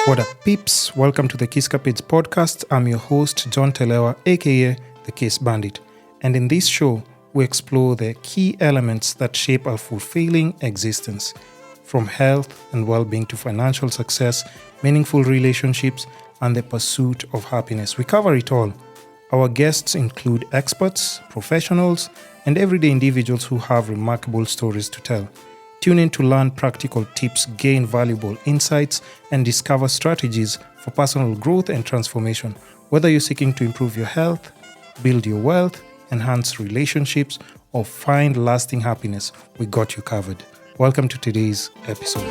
What up, peeps? Welcome to the Kisscapades podcast. I'm your host, John Telewa, aka the Kiss Bandit. And in this show, we explore the key elements that shape our fulfilling existence, from health and well-being to financial success, meaningful relationships, and the pursuit of happiness. We cover it all. Our guests include experts, professionals, and everyday individuals who have remarkable stories to tell. Tune in to learn practical tips, gain valuable insights, and discover strategies for personal growth and transformation. Whether you're seeking to improve your health, build your wealth, enhance relationships, or find lasting happiness, we got you covered. Welcome to today's episode.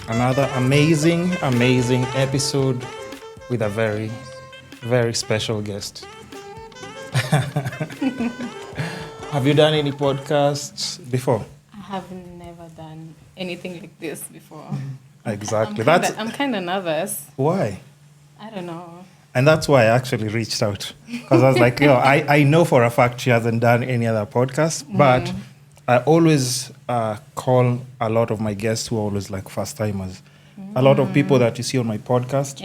Another amazing episode with a very, very special guest. Have you done any podcasts before? I have never done anything like this before. Exactly. I'm kind of nervous. Why? I don't know. And that's why I actually reached out. Because I was like, I know for a fact she hasn't done any other podcast, but I always call a lot of my guests who are always like first timers. A lot of people that you see on my podcast,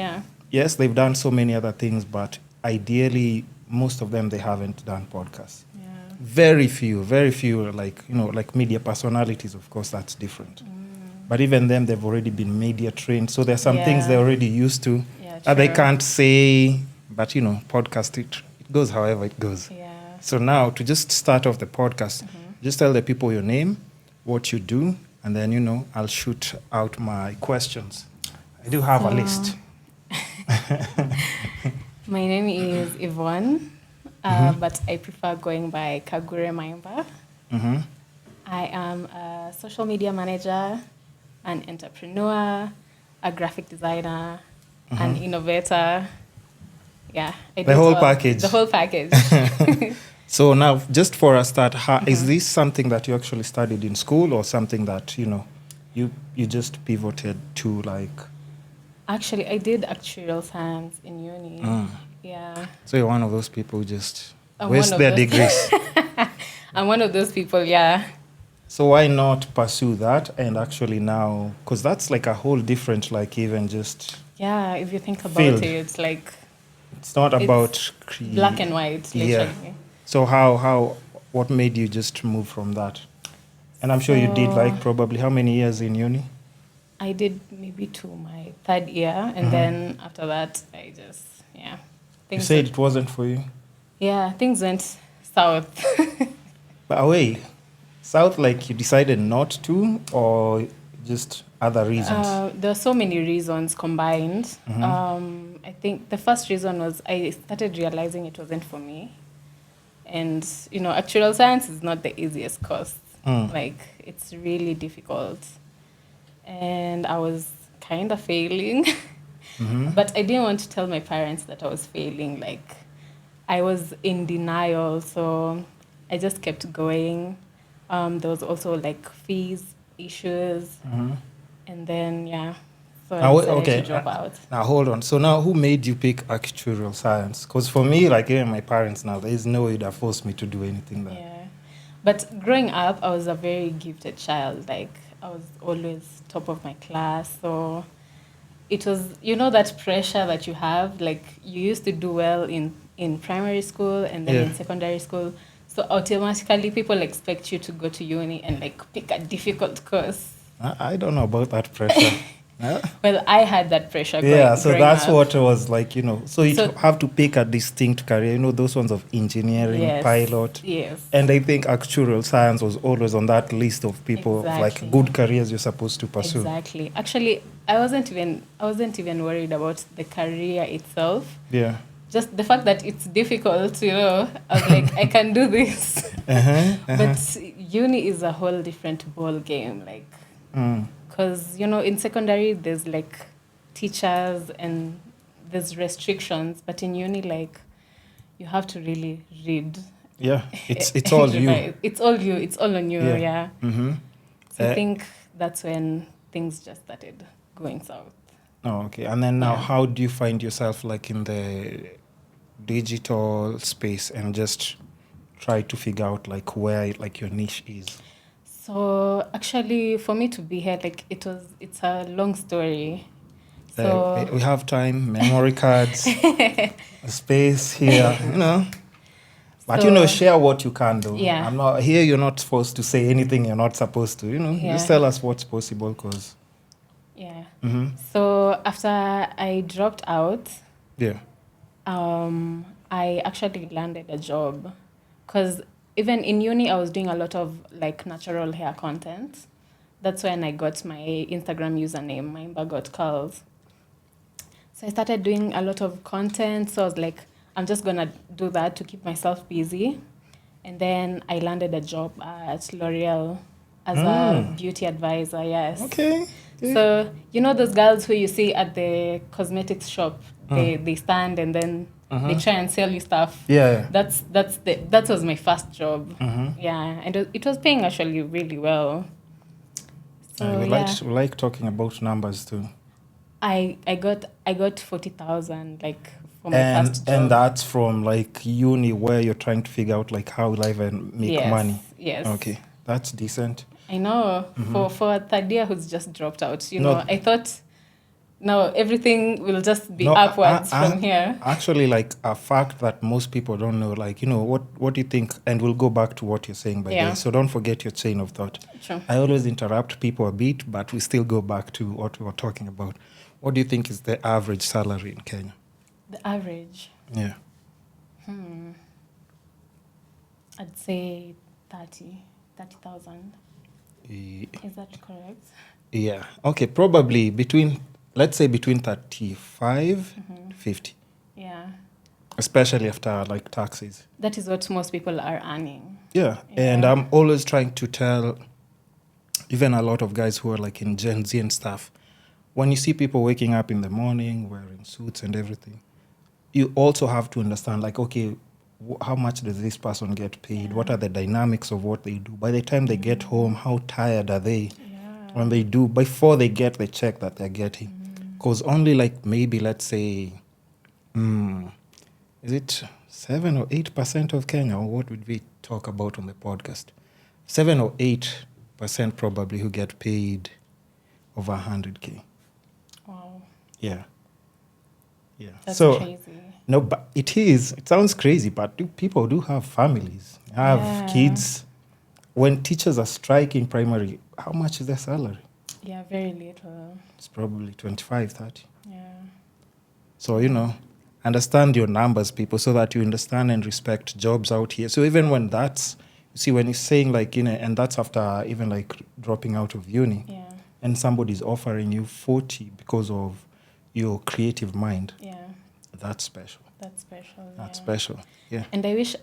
yes, they've done so many other things, but ideally, most of them, they haven't done podcasts. Yeah. Very few, like media personalities, of course, that's different. But even them, they've already been media trained. So there's some things they're already used to that they can't say, but, podcast, it goes however it goes. Yeah. So now, to just start off the podcast, just tell the people your name, what you do, and then, I'll shoot out my questions. I do have a list. My name is Yvonne, but I prefer going by Kagure Maimba. I am a social media manager, an entrepreneur, a graphic designer, an innovator. Yeah. The whole package. The whole package. So now, just for a start, is this something that you actually studied in school or something that, you just pivoted to like... Actually, I did actuarial science in uni. Yeah. So you're one of those people who just waste their degrees. I'm one of those people, yeah. So why not pursue that and actually now... Because that's like a whole different, like even just... Yeah, if you think about field. it, it's like... It's not about... black and white, literally. Yeah. So what made you just move from that? And I'm sure you did like probably how many years in uni? I did maybe my third year. And then after that, I just, You said it wasn't for you? Yeah, things went south. But wait, south like you decided not to or just other reasons? There are so many reasons combined. I think the first reason was I started realizing it wasn't for me. And, actuarial science is not the easiest course. Like, it's really difficult. And I was kind of failing. But I didn't want to tell my parents that I was failing. Like, I was in denial, so I just kept going. There was also, like, fees issues. And then, so I decided to drop out. Now, hold on. So now, who made you pick actuarial science? Because for me, like even my parents now, there is no way that forced me to do anything there. Yeah. But growing up, I was a very gifted child. Like, I was always top of my class. So it was, that pressure that you have. Like, you used to do well in primary school and then in secondary school. So automatically, people expect you to go to uni and, like, pick a difficult course. I don't know about that pressure. Well, I had that pressure. So that's up. What was like, So you have to pick a distinct career, those ones of engineering, pilot. Yes. And I think actuarial science was always on that list of people, like good careers you're supposed to pursue. Exactly. Actually, I wasn't even worried about the career itself. Yeah. Just the fact that it's difficult, I was like, I can do this. But uni is a whole different ball game, like. Because, in secondary, there's, like, teachers and there's restrictions. But in uni, like, you have to really read. Yeah, it's all you. It's all you. It's all on you, So I think that's when things just started going south. Oh, okay. And then now, Yeah. how do you find yourself like in the digital space and just try to figure out like where like your niche is? So actually, for me to be here, like it's a long story. So We have time, memory cards, space here, you know. But So- share what you can do. Yeah. I'm not here. You're not supposed to say anything you're not supposed to. Yeah. Just tell us what's possible, cause. yeah. Mm-hmm. So after I dropped out, Yeah. I actually landed a job, because even in uni I was doing a lot of like natural hair content. That's when I got my Instagram username, Maimbagotcurls. So I started doing a lot of content. So I was like, I'm just gonna do that to keep myself busy. And then I landed a job at L'Oreal as a beauty advisor. Yes. Okay. So you know those girls who you see at the cosmetics shop, they stand and then they try and sell you stuff. Yeah. That was my first job. Mm-hmm. Yeah, and it was paying actually really well. So we yeah, like talking about numbers too. I got 40,000 like for my first job. And that's from like uni where you're trying to figure out like how live and make money. Yes. Okay, that's decent. I know. For a third year who's just dropped out, No. I thought now everything will just be upwards from here. Actually, like a fact that most people don't know, like, what do you think? And we'll go back to what you're saying by Yeah. this. So don't forget your chain of thought. Sure. I always interrupt people a bit, but we still go back to what we were talking about. What do you think is the average salary in Kenya? The average, Yeah. I'd say 30,000. E- Is that correct? Yeah. Okay, probably let's say between 35 to 50, Yeah. especially after like taxes. That is what most people are earning. Yeah. And I'm always trying to tell even a lot of guys who are like in Gen Z and stuff, when you see people waking up in the morning wearing suits and everything, you also have to understand like, okay, how much does this person get paid? What are the dynamics of what they do? By the time they get home, how tired are they? When they do, before they get the check that they're getting. Because only like maybe, let's say, is it 7 or 8% of Kenya, or what would we talk about on the podcast? 7 or 8% probably who get paid over 100K. Wow. Yeah. Yeah. That's so, crazy. No, but it sounds crazy, but people do have families, have kids. When teachers are striking primary, how much is their salary? Yeah, very little. It's probably 25, 30. Yeah. So, understand your numbers, people, so that you understand and respect jobs out here. So even when when you're saying like, and that's after even like dropping out of uni, and somebody's offering you 40 because of your creative mind, that's special. That's special. That's special. Yeah. And I wish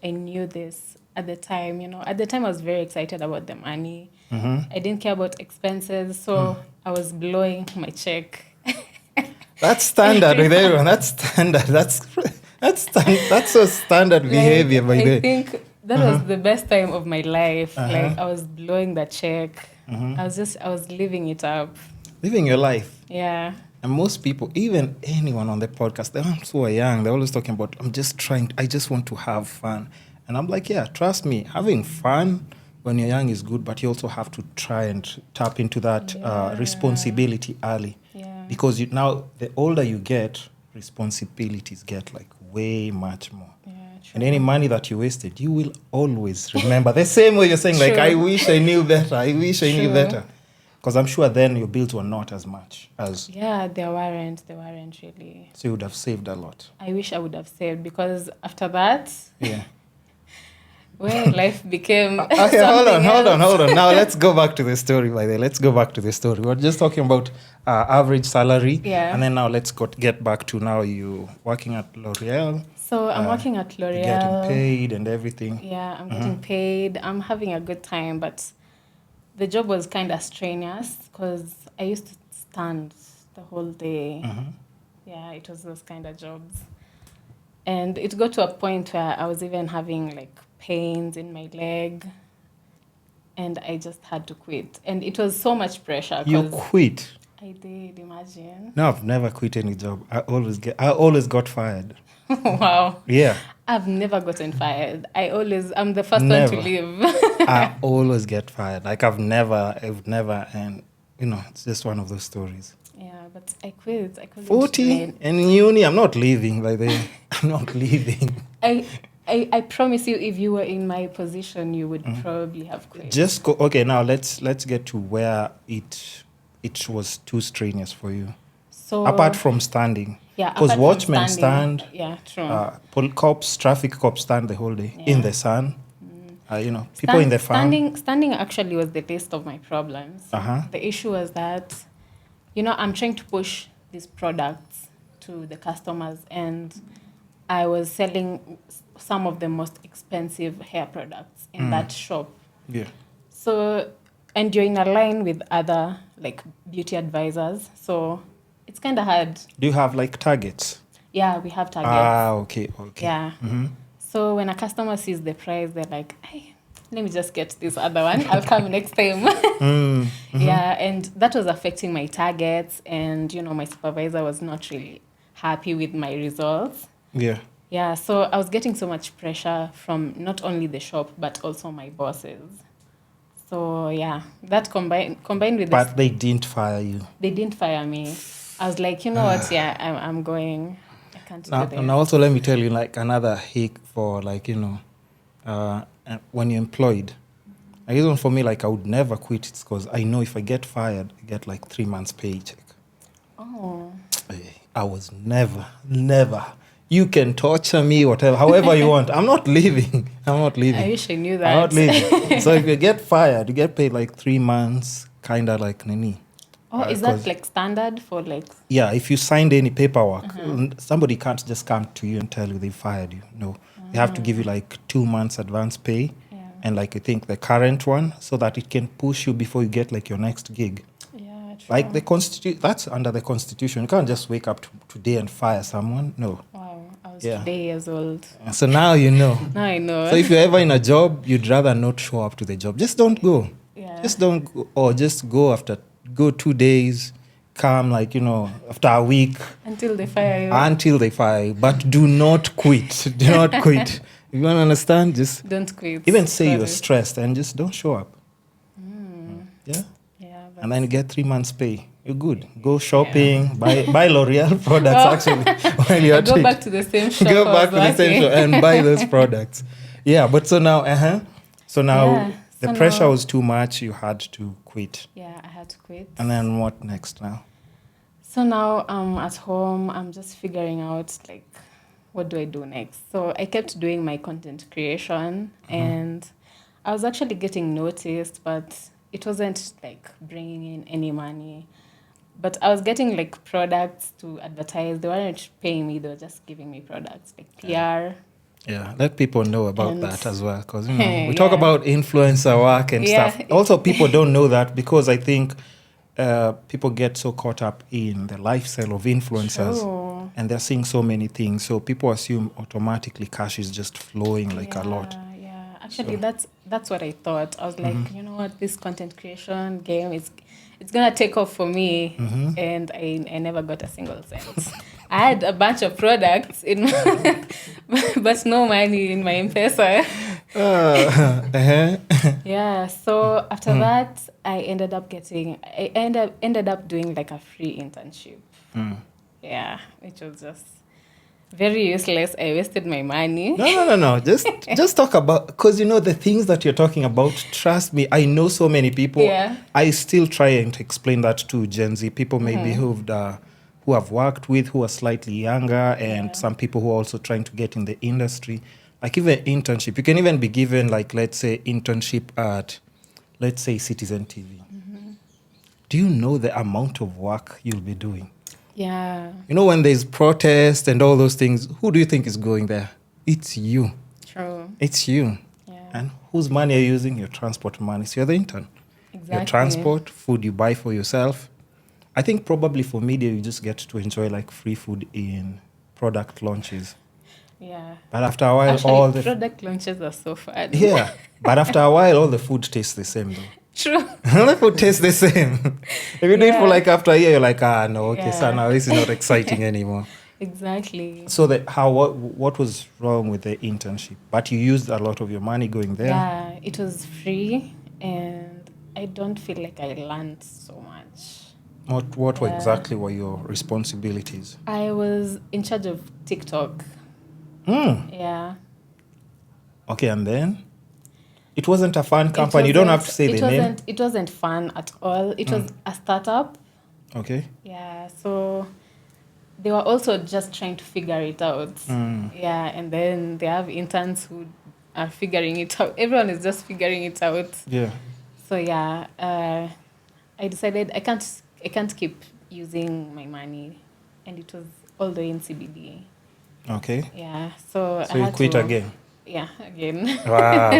I knew this at the time. At the time I was very excited about the money. I didn't care about expenses, so I was blowing my check. That's standard with everyone. That's standard. That's so standard behavior by the way. I think that was the best time of my life. Like I was blowing the check. I was living it up. Living your life. Yeah. And most people, even anyone on the podcast, the ones who are young, they're always talking about, I just want to have fun. And I'm like, yeah, trust me, having fun when you're young is good, but you also have to try and tap into that responsibility early. Yeah. Because now, the older you get, responsibilities get like way much more. Yeah, true. And any money that you wasted, you will always remember. The same way you're saying, like, I wish I knew better. I wish I knew better. Because I'm sure then your bills were not as much as... Yeah, they weren't really. So you would have saved a lot. I wish I would have saved, because after that... Yeah. Well, life became okay, hold on. Now let's go back to the story, by the way. Let's go back to the story. We're just talking about average salary. Yeah. And then now let's get back to now you working at L'Oreal. So I'm working at L'Oreal. Getting paid and everything. Yeah, I'm getting paid. I'm having a good time, but the job was kind of strenuous because I used to stand the whole day. Yeah, it was those kind of jobs. And it got to a point where I was even having like pains in my leg, and I just had to quit. And it was so much pressure. You quit? I did, imagine. No, I've never quit any job. I always got fired. Wow. Yeah. I've never gotten fired. I'm the first Never. one to leave. I always get fired. Like I've never, and it's just one of those stories. Yeah, but I quit. I couldn't 40 train. and in uni, I'm not leaving. Like I'm not leaving. I promise you, if you were in my position, you would probably have quit. Just go. Okay, now let's get to where it was too strenuous for you. So Apart from standing. yeah, Because apart from watchmen standing, stand. Yeah, true. Traffic cops stand the whole day in Yeah. the sun. People in the farm. Standing actually was the least of my problems. Uh-huh. The issue was that, I'm trying to push these products to the customers, and I was selling some of the most expensive hair products in that shop. Yeah. So, and you're in a line with other like beauty advisors, so it's kind of hard. Do you have like targets? Yeah, we have targets. Okay. Yeah. Mm-hmm. So when a customer sees the price, they're like, hey, let me just get this other one. I'll come next time. Mm-hmm. Yeah, and that was affecting my targets. And, my supervisor was not really happy with my results. Yeah. Yeah, so I was getting so much pressure from not only the shop, but also my bosses. So, yeah, that combined with But this, they didn't fire you. they didn't fire me. I was like, you know what? Yeah, I'm going. I can't do this. And also, let me tell you, like, another hick for, like, when you're employed. A reason for me, like, I would never quit, it's because I know if I get fired, I get, like, 3 months paycheck. Oh. I was never. You can torture me, whatever, however you want. I'm not leaving. I wish I knew that. I'm not leaving. So if you get fired, you get paid, like, 3 months, kind of like nini. Oh, is that like standard for like? Yeah, if you signed any paperwork, somebody can't just come to you and tell you they fired you. No, they have to give you like 2 months advance pay, and like I think the current one, so that it can push you before you get like your next gig. Yeah, true. Like that's under the constitution. You can't just wake up today and fire someone. No. Wow, I was 2 years old. So now you know. Now I know. So if you're ever in a job, you'd rather not show up to the job. Just don't go. Yeah. Just don't go, or just go 2 days, come after a week. Until they fire you. Until they fire you. But do not quit. Do not quit. If you want to understand, just don't quit. even say you're stressed and just don't show up. Yeah? Yeah. And then you get 3 months pay. You're good. Go shopping, buy L'Oreal products actually. While you're go back to the same shop. Go back to the same shop and buy those products. Yeah, but so now, the pressure was too much. You had to quit. Yeah, I had to quit. And then what next now? So now I'm at home. I'm just figuring out like, what do I do next? So I kept doing my content creation, and I was actually getting noticed, but it wasn't like bringing in any money. But I was getting like products to advertise. They weren't paying me. They were just giving me products like PR. Yeah, let people know about that as well, because we Yeah. talk about influencer work and Yeah. stuff. Also, people don't know that because I think people get so caught up in the lifestyle of influencers, True. and they're seeing so many things. So people assume automatically cash is just flowing like a lot. Yeah, actually, that's what I thought. I was like, you know what, this content creation game it's gonna take off for me, and I never got a single cent. I had a bunch of products in but no money in my M-Pesa. Yeah, so after that, I ended up doing like a free internship. Yeah, which was just very useless. I wasted my money. No. Just talk about, because the things that you're talking about, trust me, I know so many people. Yeah. I still try and explain that to Gen Z people, maybe who I've worked with, who are slightly younger, and some people who are also trying to get in the industry. Like even internship, you can even be given like, let's say, internship at, let's say, Citizen TV. Do you know the amount of work you'll be doing? Yeah. When there's protest and all those things, who do you think is going there? It's you. True. It's you. Yeah. And whose money are you using? Your transport money. So you're the intern. Exactly. Your transport, food you buy for yourself. I think probably for media, you just get to enjoy like free food in product launches. Yeah. But after a while, Actually, all the product launches are so fun. Yeah. But after a while, all the food tastes the same though. True. Life would taste the same. If you do it for like after a year, you're like, no, okay, so Yeah. now this is not exciting anymore. Exactly. So what was wrong with the internship? But you used a lot of your money going there. Yeah, it was free, and I don't feel like I learned so much. What exactly were your responsibilities? I was in charge of TikTok. Yeah. Okay, and then? It wasn't a fun company. You don't have to say the name. It wasn't fun at all. It was a startup. Okay. Yeah, so they were also just trying to figure it out. Yeah, and then they have interns who are figuring it out. Everyone is just figuring it out. Yeah. So yeah, I decided I can't keep using my money, and it was all the way in CBD. Okay. Yeah, so I you had quit to, again? Yeah, again. Wow.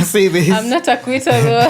See this? I'm not a quitter though.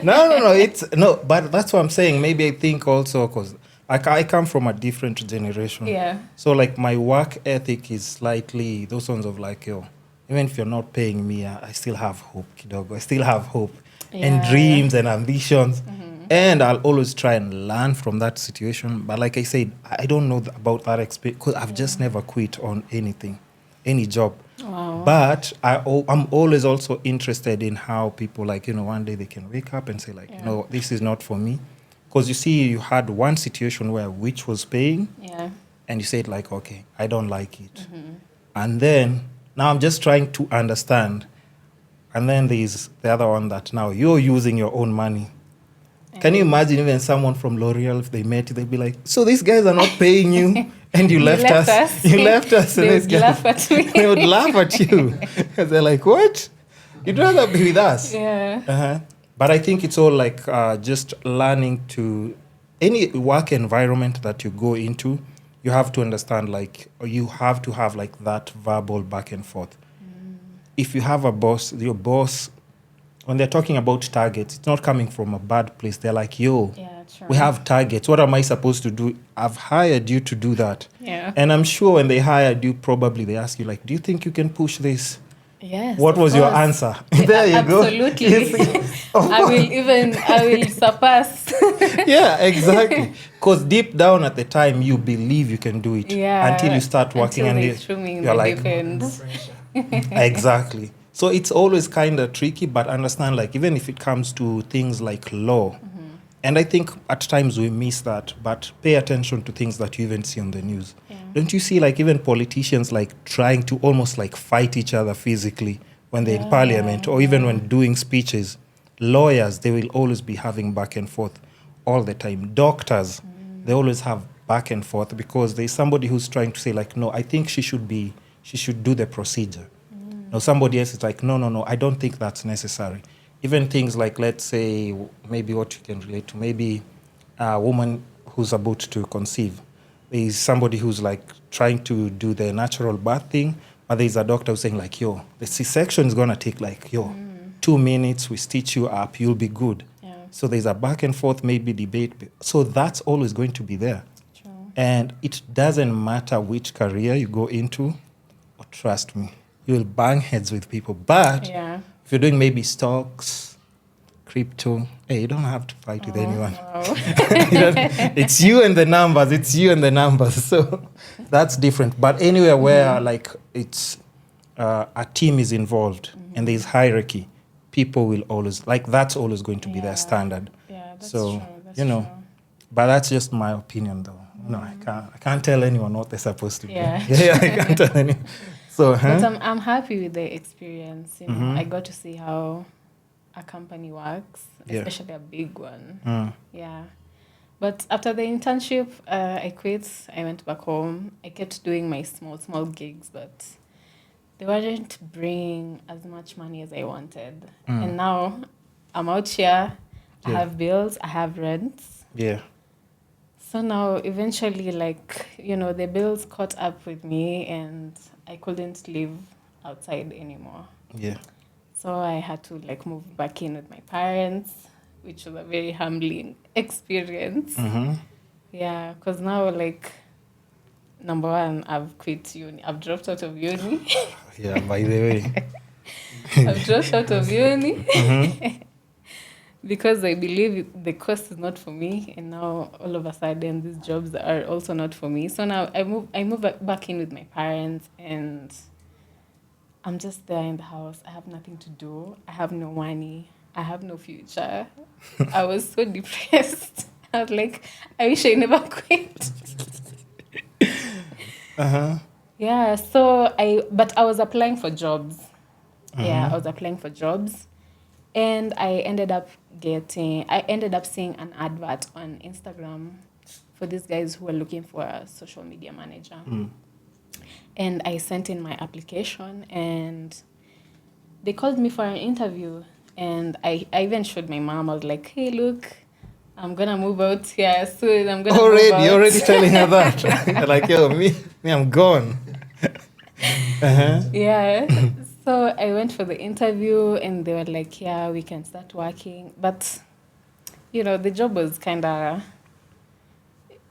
No, but that's what I'm saying. Maybe I think also because I come from a different generation. Yeah. So like my work ethic is slightly those ones of like, even if you're not paying me, I still have hope, kidogo. I still have hope and dreams and ambitions. And I'll always try and learn from that situation. But like I said, I don't know about that experience because I've just never quit on anything, any job. Wow. But I'm always also interested in how people like, one day they can wake up and say like, no, this is not for me. Because you see, you had one situation where which was paying. Yeah. And you said like, okay, I don't like it. And then now I'm just trying to understand. And then there's the other one that now you're using your own money. Can you imagine even someone from L'Oreal, if they met you, they'd be like, so these guys are not paying you and you left us. You left us. They would laugh at me. They would laugh at you. Because they're like, what? You'd rather be with us. Yeah. But I think it's all like just learning to, any work environment that you go into, you have to understand like, or you have to have like that verbal back and forth. If you have a boss, your boss, when they're talking about targets, it's not coming from a bad place. They're like, true. We have targets. What am I supposed to do? I've hired you to do that. Yeah. And I'm sure when they hired you, probably they ask you like, do you think you can push this? Yes. What was your answer? There you absolutely. go. I will surpass. Yeah, exactly. Because deep down at the time, you believe you can do it. Yeah. Until you start working Until and you're like, exactly. So it's always kind of tricky, but understand like even if it comes to things like law, and I think at times we miss that, but pay attention to things that you even see on the news. Yeah. Don't you see like even politicians like trying to almost like fight each other physically when they're in parliament or even when doing speeches? Lawyers, they will always be having back and forth all the time. Doctors, they always have back and forth because there's somebody who's trying to say like, no, I think she should do the procedure. Now somebody else is like, no, I don't think that's necessary. Even things like, let's say, maybe what you can relate to, maybe a woman who's about to conceive. There's somebody who's like trying to do the natural birth thing, but there's a doctor who's saying like, the C-section is going to take like, 2 minutes, we stitch you up, you'll be good. Yeah. So there's a back and forth, maybe debate. So that's always going to be there. True. And it doesn't matter which career you go into, or trust me, you'll bang heads with people. But if you're doing maybe stocks, crypto, you don't have to fight with anyone. Wow. It's you and the numbers. So that's different. But anywhere where like it's a team is involved and there's hierarchy, people will always, like that's always going to be their standard. Yeah, that's so, true. That's true. But that's just my opinion though. No, I can't tell anyone what they're supposed to do. Yeah. I can't tell anyone. So, But I'm happy with the experience. I got to see how a company works, especially a big one. Yeah. But after the internship, I quit. I went back home. I kept doing my small gigs, but they weren't bringing as much money as I wanted. And now I'm out here. I have bills. I have rents. Yeah. So now eventually, the bills caught up with me and I couldn't live outside anymore. Yeah. So I had to move back in with my parents, which was a very humbling experience. Yeah, because now number one, I've quit uni. I've dropped out of uni. Yeah, by the way. I've dropped out of uni because I believe the course is not for me, and now all of a sudden these jobs are also not for me. So now I move back in with my parents, and I'm just there in the house. I have nothing to do. I have no money. I have no future. I was so depressed. I was like, I wish I never quit. Yeah, but I was applying for jobs. Yeah, I was applying for jobs. And I ended up seeing an advert on Instagram for these guys who were looking for a social media manager. And I sent in my application, and they called me for an interview. And I even showed my mom. I was like, hey, look, I'm going to move out here soon. I'm going to move out. You're already telling her that. You're like, yo, me, I'm gone. Yeah. So I went for the interview, and they were like, yeah, we can start working. But, the job was kind of,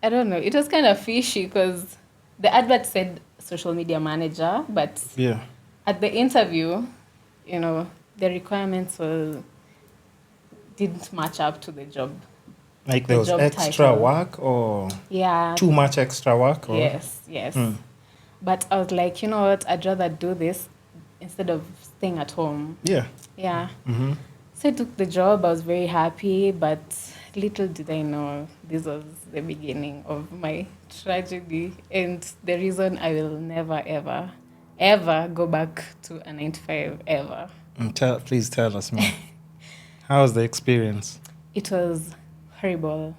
I don't know, it was kind of fishy because the advert said social media manager, but at the interview, the requirements didn't match up to the job. Like there was extra title. Work or too much extra work? Or? Yes. But I was like, you know what, I'd rather do this instead of staying at home. Yeah. So I took the job. I was very happy, but little did I know this was the beginning of my tragedy and the reason I will never, ever, ever go back to a 9-to-5 ever. Please tell us more. How was the experience? It was horrible.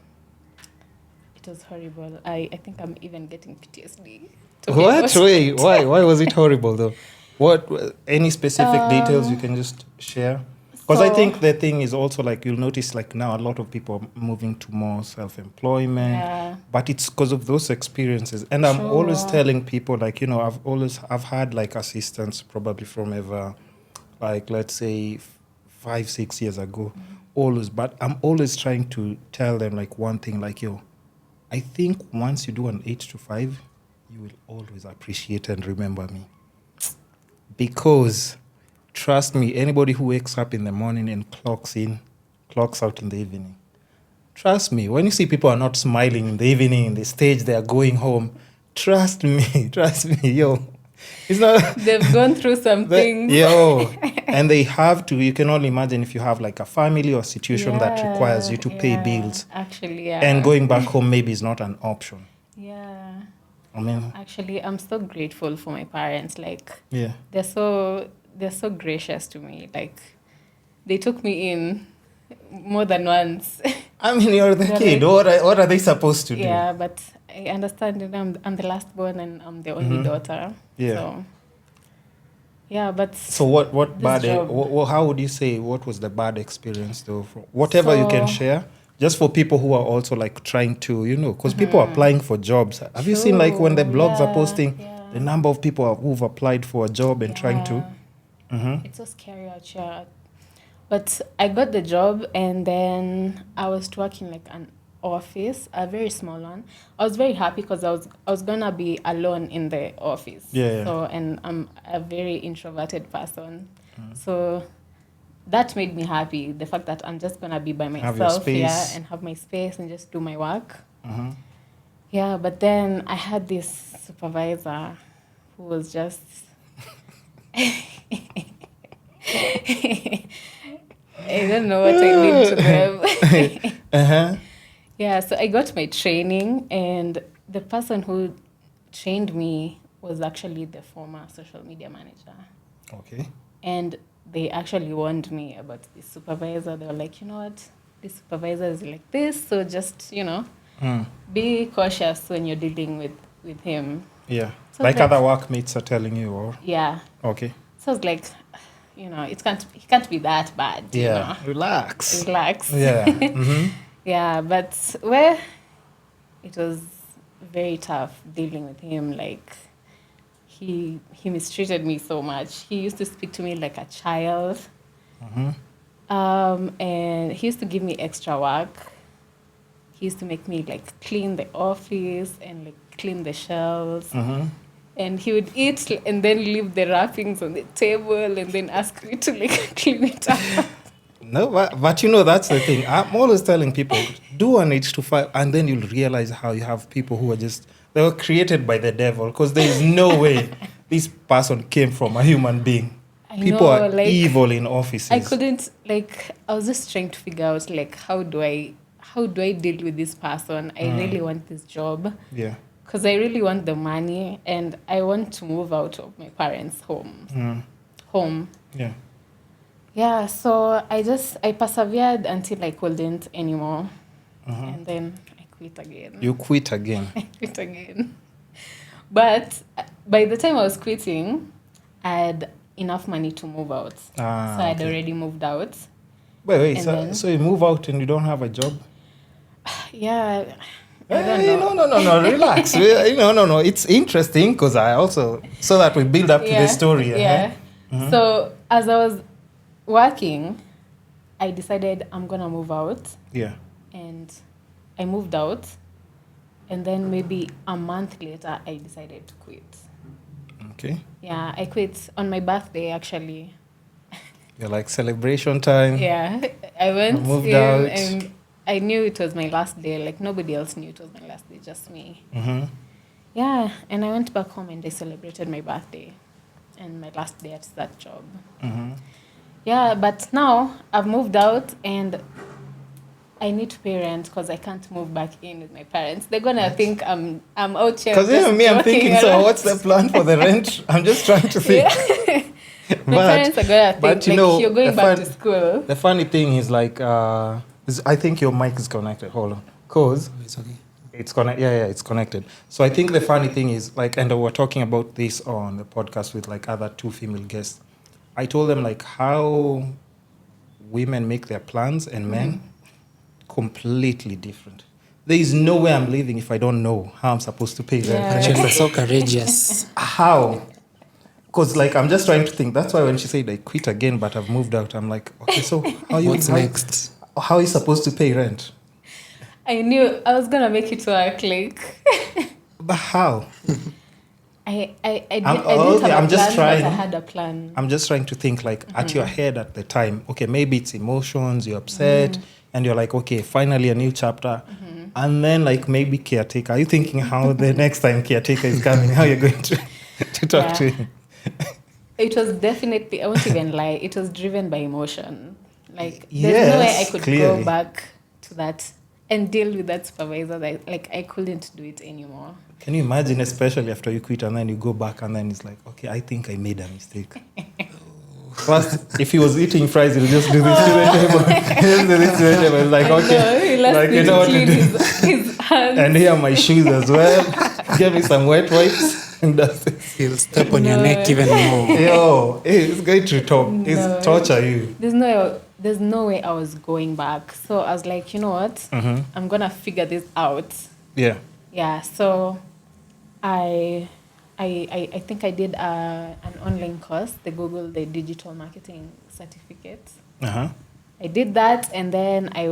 I think I'm even getting PTSD. What? Wait, why was it horrible though? What? Any specific details you can just share? Because I think the thing is also like you'll notice like now a lot of people are moving to more self-employment, but it's because of those experiences. And I'm always telling people like, I've had like assistance probably from ever, like let's say 5-6 years ago, always. But I'm always trying to tell them like one thing, like, I think once you do an 8-to-5, you will always appreciate and remember me. Because trust me, anybody who wakes up in the morning and clocks out in the evening. Trust me, when you see people are not smiling in the evening, in the stage, they are going home. Trust me, yo. It's not. They've gone through some things. And they have to. You can only imagine if you have like a family or situation that requires you to pay bills. Actually, And going back home maybe is not an option. Yeah. I mean. Actually, I'm so grateful for my parents. Like, they're so gracious to me. Like, they took me in more than once. I mean, you're the kid. Like, what are they supposed to do? Yeah, but I understand. I'm the last born and I'm the only daughter. Yeah. So, but so what bad? How would you say what was the bad experience though? Whatever you can share. Just for people who are also like trying to, because people are applying for jobs. Have you seen like when the blogs are posting the number of people who've applied for a job and trying to? It's so scary out here. But I got the job and then I was working like an office, a very small one. I was very happy because I was gonna be alone in the office. So and I'm a very introverted person. So that made me happy. The fact that I'm just gonna be by myself and have my space and just do my work. Yeah, but then I had this supervisor who was just I don't know what I did to them. Yeah, so I got my training, and the person who trained me was actually the former social media manager. Okay. And they actually warned me about this supervisor. They were like, you know what, this supervisor is like this, so just, be cautious when you're dealing with him. Yeah. So like other workmates are telling you, or? Yeah. Okay. So I was like, he can't be that bad. Yeah. Relax. Yeah. Yeah, but it was very tough dealing with him. Like, he mistreated me so much. He used to speak to me like a child. And he used to give me extra work. He used to make me like clean the office and like clean the shelves. And he would eat and then leave the wrappings on the table and then ask me to like clean it up. No, but you know, that's the thing. I'm always telling people, do an 8 to 5, and then you'll realize how you have people who are just, they were created by the devil, because there is no way this person came from a human being. People are like, evil in offices. I couldn't, like, I was just trying to figure out, like, how do I deal with this person? I really want this job. Yeah. Because I really want the money, and I want to move out of my parents' home. Yeah. Yeah, so I persevered until I couldn't anymore. And then I quit again. You quit again? I quit again. But by the time I was quitting, I had enough money to move out. So I had already moved out. Wait, so you move out and you don't have a job? Yeah. I don't know. No, relax. No. It's interesting because I also, so that we build up to the story. Yeah. So as I was working, I decided I'm going to move out. Yeah. And I moved out. And then maybe a month later, I decided to quit. Okay. Yeah, I quit on my birthday, actually. You're like, celebration time. Yeah. I went moved in out. and I knew it was my last day. Like, nobody else knew it was my last day, just me. Yeah, and I went back home and I celebrated my birthday and my last day at that job. Yeah, but now I've moved out and I need to pay rent because I can't move back in with my parents. They're going to think I'm out here. Because I'm thinking, around. So what's the plan for the rent? I'm just trying to think. My parents are going to think, like, you're going back to school. The funny thing is, like, I think your mic is connected. Hold on. Because it's okay. It's connected. Yeah, it's connected. So I think the funny thing is, like, and we're talking about this on the podcast with, like, other 2 female guests. I told them, like, how women make their plans and men completely different. There is no way I'm leaving if I don't know how I'm supposed to pay rent. She's so courageous. How? Because, like, I'm just trying to think. That's why when she said I quit again, but I've moved out, I'm like, okay, so what's next? How are you supposed to pay rent? I knew I was gonna make it work, like. But how? I didn't have a plan, but I had a plan. I'm just trying to think, like, at your head at the time. Okay, maybe it's emotions, you're upset, and you're like, okay, finally a new chapter. And then, like, maybe caretaker. Are you thinking how the next time caretaker is coming, how you're going to talk to him? It was definitely, I won't even lie, it was driven by emotion. Like, there's no way I could go back to that and deal with that supervisor. Like, I couldn't do it anymore. Can you imagine, especially after you quit and then you go back and then it's like, okay, I think I made a mistake. First, if he was eating fries, he'll just do this to the table. He'll do this to the table. It's like, okay, like, you know what to do. His hands. And here are my shoes as well. Give me some wet wipes. And that's it. He'll step on your neck even more. Yo, it's going to torture you. There's no way I was going back. So I was like, you know what? I'm going to figure this out. Yeah. Yeah, so I think I did an online course, the digital marketing certificate. I did that, and then I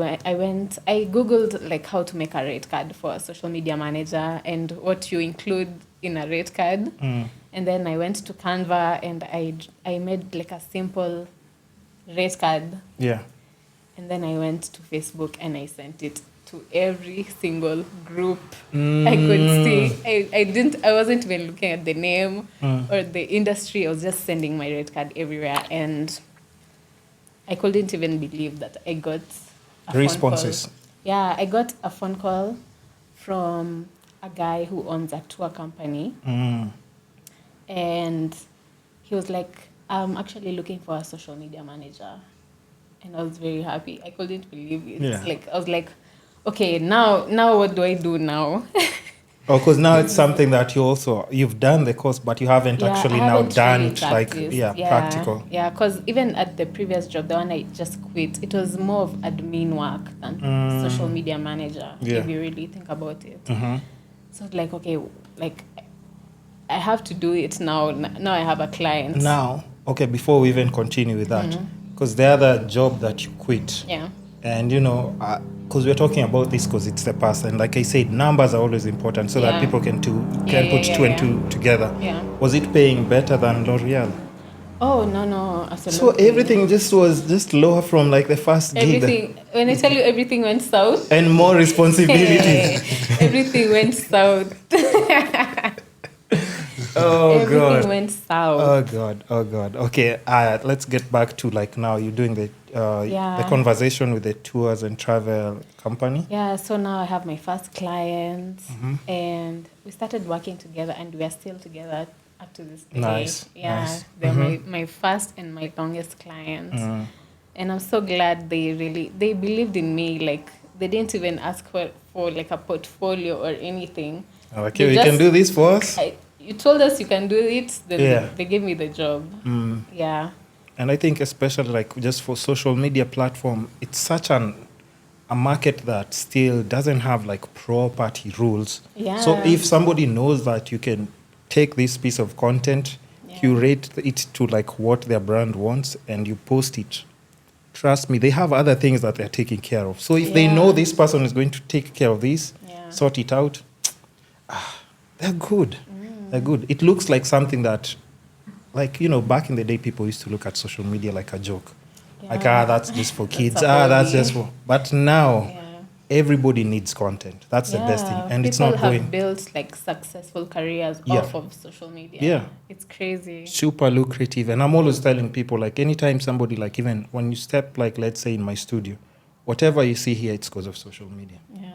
Googled, like, how to make a rate card for a social media manager and what you include in a rate card. And then I went to Canva and I made, like, a simple rate card. Yeah. And then I went to Facebook and I sent it to every single group I could see. I wasn't even looking at the name or the industry. I was just sending my rate card everywhere, and I couldn't even believe that I got responses. Yeah, I got a phone call from a guy who owns a tour company. And he was like, I'm actually looking for a social media manager. And I was very happy. I couldn't believe it. Yeah. Like, I was like, okay, now what do I do now? Because now it's something that you've done the course, but you haven't actually done really practical. Yeah, because even at the previous job, the one I just quit, it was more of admin work than social media manager, if you really think about it. So it's like, okay, like, I have to do it now. Now I have a client. Now, okay, before we even continue with that, because the other job that you quit, And because we're talking about this because it's the past, and like I said, numbers are always important so that Yeah. people can put Yeah, two and yeah. two together. Yeah. Was it paying better than L'Oreal? Oh, no, absolutely. So everything was just lower from like the first gig. Everything, when I tell you everything went south. And more responsibilities. Everything went south. Oh Everything God. went south. Oh God. Okay, let's get back to like now you're doing the Yeah. conversation with the tours and travel company. Yeah, so now I have my first client, Mm-hmm. and we started working together, and we are still together up to this day. Nice, Yeah, nice. they're Mhm. my first and my longest clients. Mm. And I'm so glad they believed in me. Like, they didn't even ask for like a portfolio or anything. Okay, They you can just- do this for us. You told us you can do it, then Yeah. they gave me the job. Mm. Yeah. And I think especially like just for social media platform, it's such a market that still doesn't have like property rules. Yeah. So if somebody knows that you can take this piece of content, Yeah. curate it to like what their brand wants, and you post it, trust me, they have other things that they're taking care of. So if they Yeah. know this person is going to take care of this, Yeah. sort it out, they're good. They're good. It looks like something that, like, back in the day, people used to look at social media like a joke. Like, Yeah. that's just for That's kids. a That's hobby. just for... But now, Yeah. everybody needs content. That's the best thing. And it's not People have going... built like successful careers Yeah. off of social media. Yeah. It's crazy. super lucrative. And I'm always telling people, like, anytime somebody, like, even when you step, like, let's say in my studio, whatever you see here, it's because of social media. Yeah.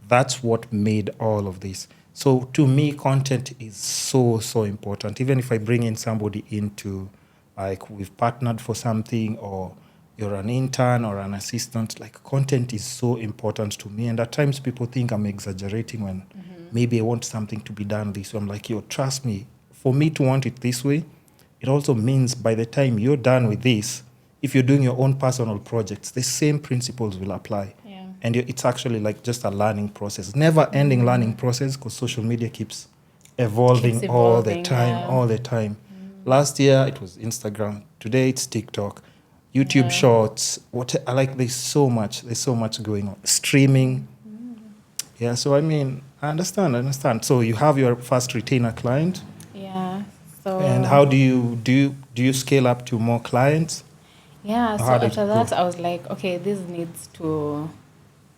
That's what made all of this. So to me, content is so important. Even if I bring in somebody into, like, we've partnered for something, or you're an intern or an assistant, like, content is so important to me. And at times people think I'm exaggerating when maybe I want something to be done this way. I'm like, yo, trust me, for me to want it this way, it also means by the time you're done with this, if you're doing your own personal projects, the same principles will apply. Yeah. And it's actually like just a learning process, never ending learning process, because social media keeps evolving, Keeps all the evolving, time, yeah. all the time. Last year it was Instagram. Today it's TikTok, YouTube Yeah. Shorts. There's so much going on. Streaming. Yeah, so I mean, I understand. So you have your first retainer client, Yeah. So and how do you scale up to more clients? Yeah, so How did after it go? that I was like, okay, this needs to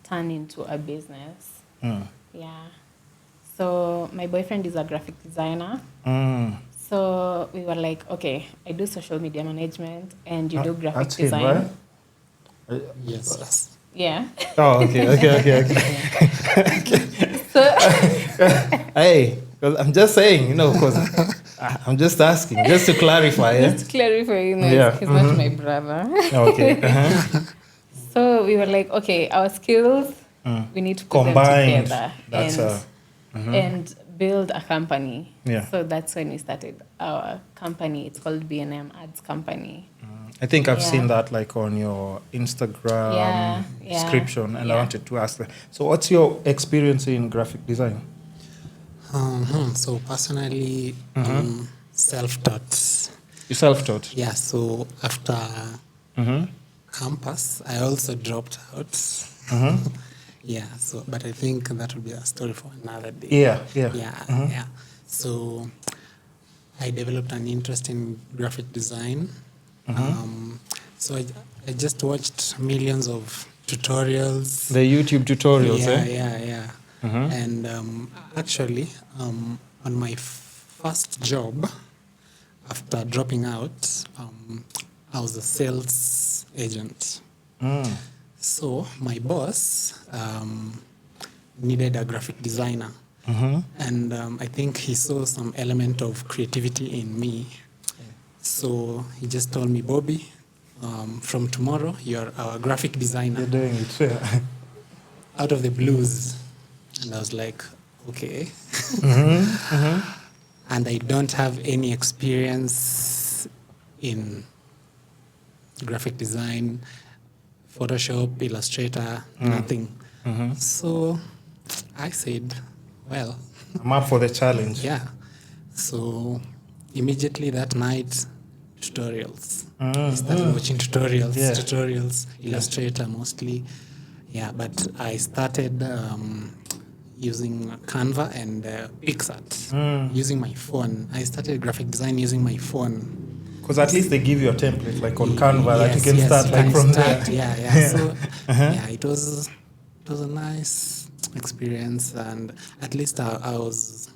turn into a business. Mm. Yeah. So my boyfriend is a graphic designer. Mm. So we were like, okay, I do social media management and you do graphic That's him, design. right? Yes. Yeah. Oh, okay. So Hey, 'cause I'm just saying, because I'm just asking, just to clarify. Yeah? just to clarify, Yeah, he's not my brother. Okay. Uh-huh. So we were like, okay, our skills, we need to put Combined. them together That's and build a company. Yeah. So that's when we started our company. It's called B&M Ads Company. I think I've Yeah. seen that like on your Instagram Yeah. description, and I Yeah. wanted to ask that. So, what's your experience in graphic design? So personally, self-taught. You self-taught. Yeah, so after Mm-hmm. campus, I also dropped out. Mm-hmm. Yeah, so but I think that will be a story for another day. Yeah. Yeah. So I developed an interest in graphic design. So I just watched millions of tutorials. The YouTube tutorials, Yeah. And actually, on my first job, after dropping out, I was a sales agent. Mm. So my boss needed a graphic designer. Mm-hmm. And I think he saw some element of creativity in me. So he just told me, Bobby, from tomorrow, you're our graphic designer. You're doing it. Yeah. Out of the blues. And I was like, okay. And I don't have any experience in graphic design, Photoshop, Illustrator, nothing. So I said, well, I'm up for the challenge. yeah. So immediately that night, tutorials. I started watching tutorials, Yeah. Illustrator mostly. Yeah, but I started using Canva and PixArt using my phone. I started graphic design using my phone. Because at least they give you a template like on Canva that you can Yes, start you like can from start, there. Yeah. So it was a nice experience, and at least I was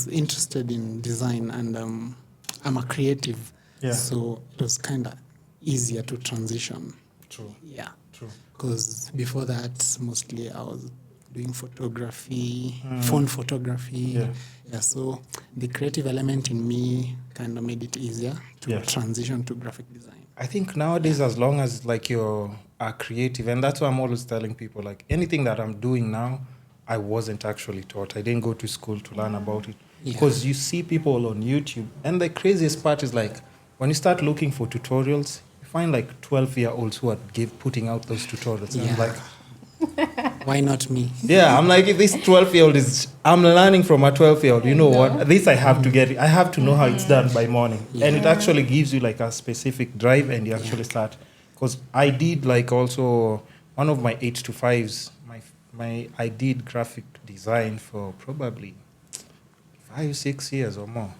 interested in design, and I'm a creative, so it was kind of easier to transition. True. Yeah. True. Because before that, mostly I was doing photography, phone photography. Yeah, so the creative element in me kind of made it easier to transition to graphic design. I think nowadays, as long as like you're creative, and that's why I'm always telling people, like anything that I'm doing now, I wasn't actually taught. I didn't go to school to learn about it. Because you see people on YouTube, and the craziest part is like when you start looking for tutorials, you find like 12-year-olds who are putting out those tutorials. And I'm like, why not me? Yeah, I'm like, if this 12-year-old I'm learning from a 12-year-old. You know what? This I have to get it. I have to know how it's done by morning. And it actually gives you like a specific drive, and you actually start. Because I did like also one of my 8 to 5s, I did graphic design for probably 5-6 years or more.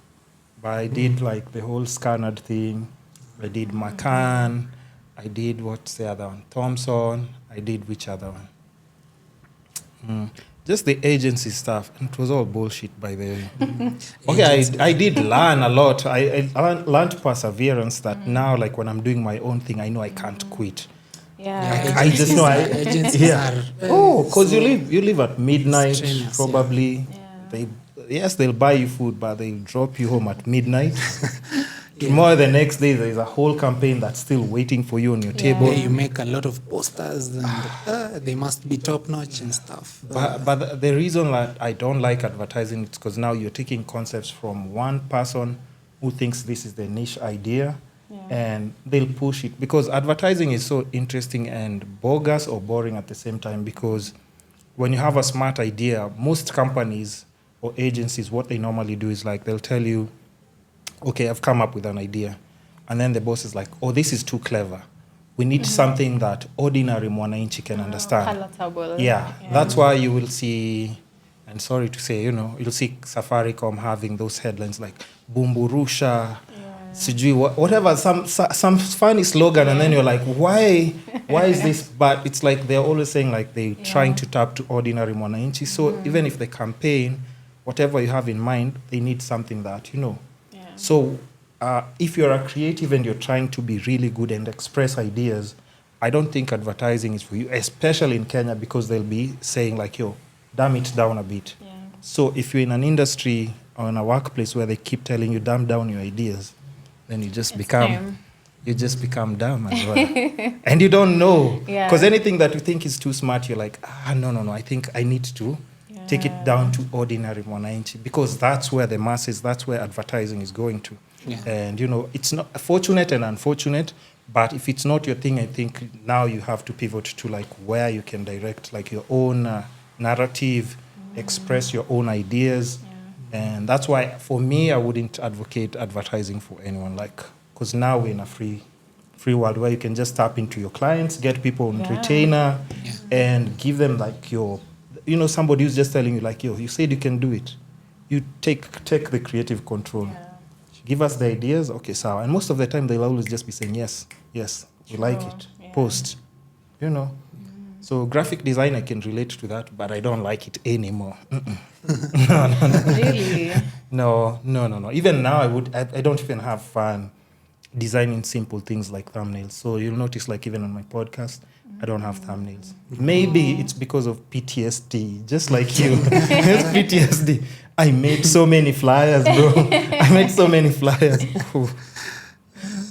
But I did like the whole scanner thing. I did McCann. I did, what's the other one? Thomson. I did which other one? Just the agency stuff. And it was all bullshit, by the way. Okay, I did learn a lot. I learned perseverance that now, like when I'm doing my own thing, I know I can't quit. I just know agencies are because you leave at midnight probably. They'll buy you food, but they'll drop you home at midnight. Tomorrow, the next day, there's a whole campaign that's still waiting for you on your table. You make a lot of posters, and they must be top notch and stuff. But the reason that I don't like advertising is because now you're taking concepts from one person who thinks this is the niche idea, and they'll push it. Because advertising is so interesting and bogus or boring at the same time, because when you have a smart idea, most companies or agencies, what they normally do is like they'll tell you, okay, I've come up with an idea. And then the boss is like, oh, this is too clever. We need something that ordinary mwananchi can understand. Palatable. Yeah, that's why you will see, and sorry to say, you'll see Safaricom having those headlines like Bumburusha, Sijui, whatever, some funny slogan, and then you're like, why is this? But it's like they're always saying like they're trying to tap to ordinary mwananchi. So even if the campaign, whatever you have in mind, they need something that, So if you're a creative and you're trying to be really good and express ideas, I don't think advertising is for you, especially in Kenya, because they'll be saying like, yo, dumb it down a bit. Yeah. So if you're in an industry or in a workplace where they keep telling you dumb down your ideas, then you just become dumb as well. And you don't know. Because anything that you think is too smart, you're like, no, I think I need to take it down to ordinary mwananchi, because that's where the masses, that's where advertising is going to. Yeah. And, it's not fortunate and unfortunate, but if it's not your thing, I think now you have to pivot to like where you can direct like your own narrative, express your own ideas. Yeah. And that's why for me, I wouldn't advocate advertising for anyone, like, because now we're in a free world where you can just tap into your clients, get people on retainer, and give them like your, somebody who's just telling you like, yo, you said you can do it. You take the creative control. Yeah. Give us the ideas, okay, so. And most of the time, they'll always just be saying, yes, we like it, post, So graphic design, I can relate to that, but I don't like it anymore. No. Really? No. Even now, I don't even have fun designing simple things like thumbnails. So you'll notice like even on my podcast, I don't have thumbnails. Maybe it's because of PTSD, just like you. It's PTSD. I made so many flyers, bro.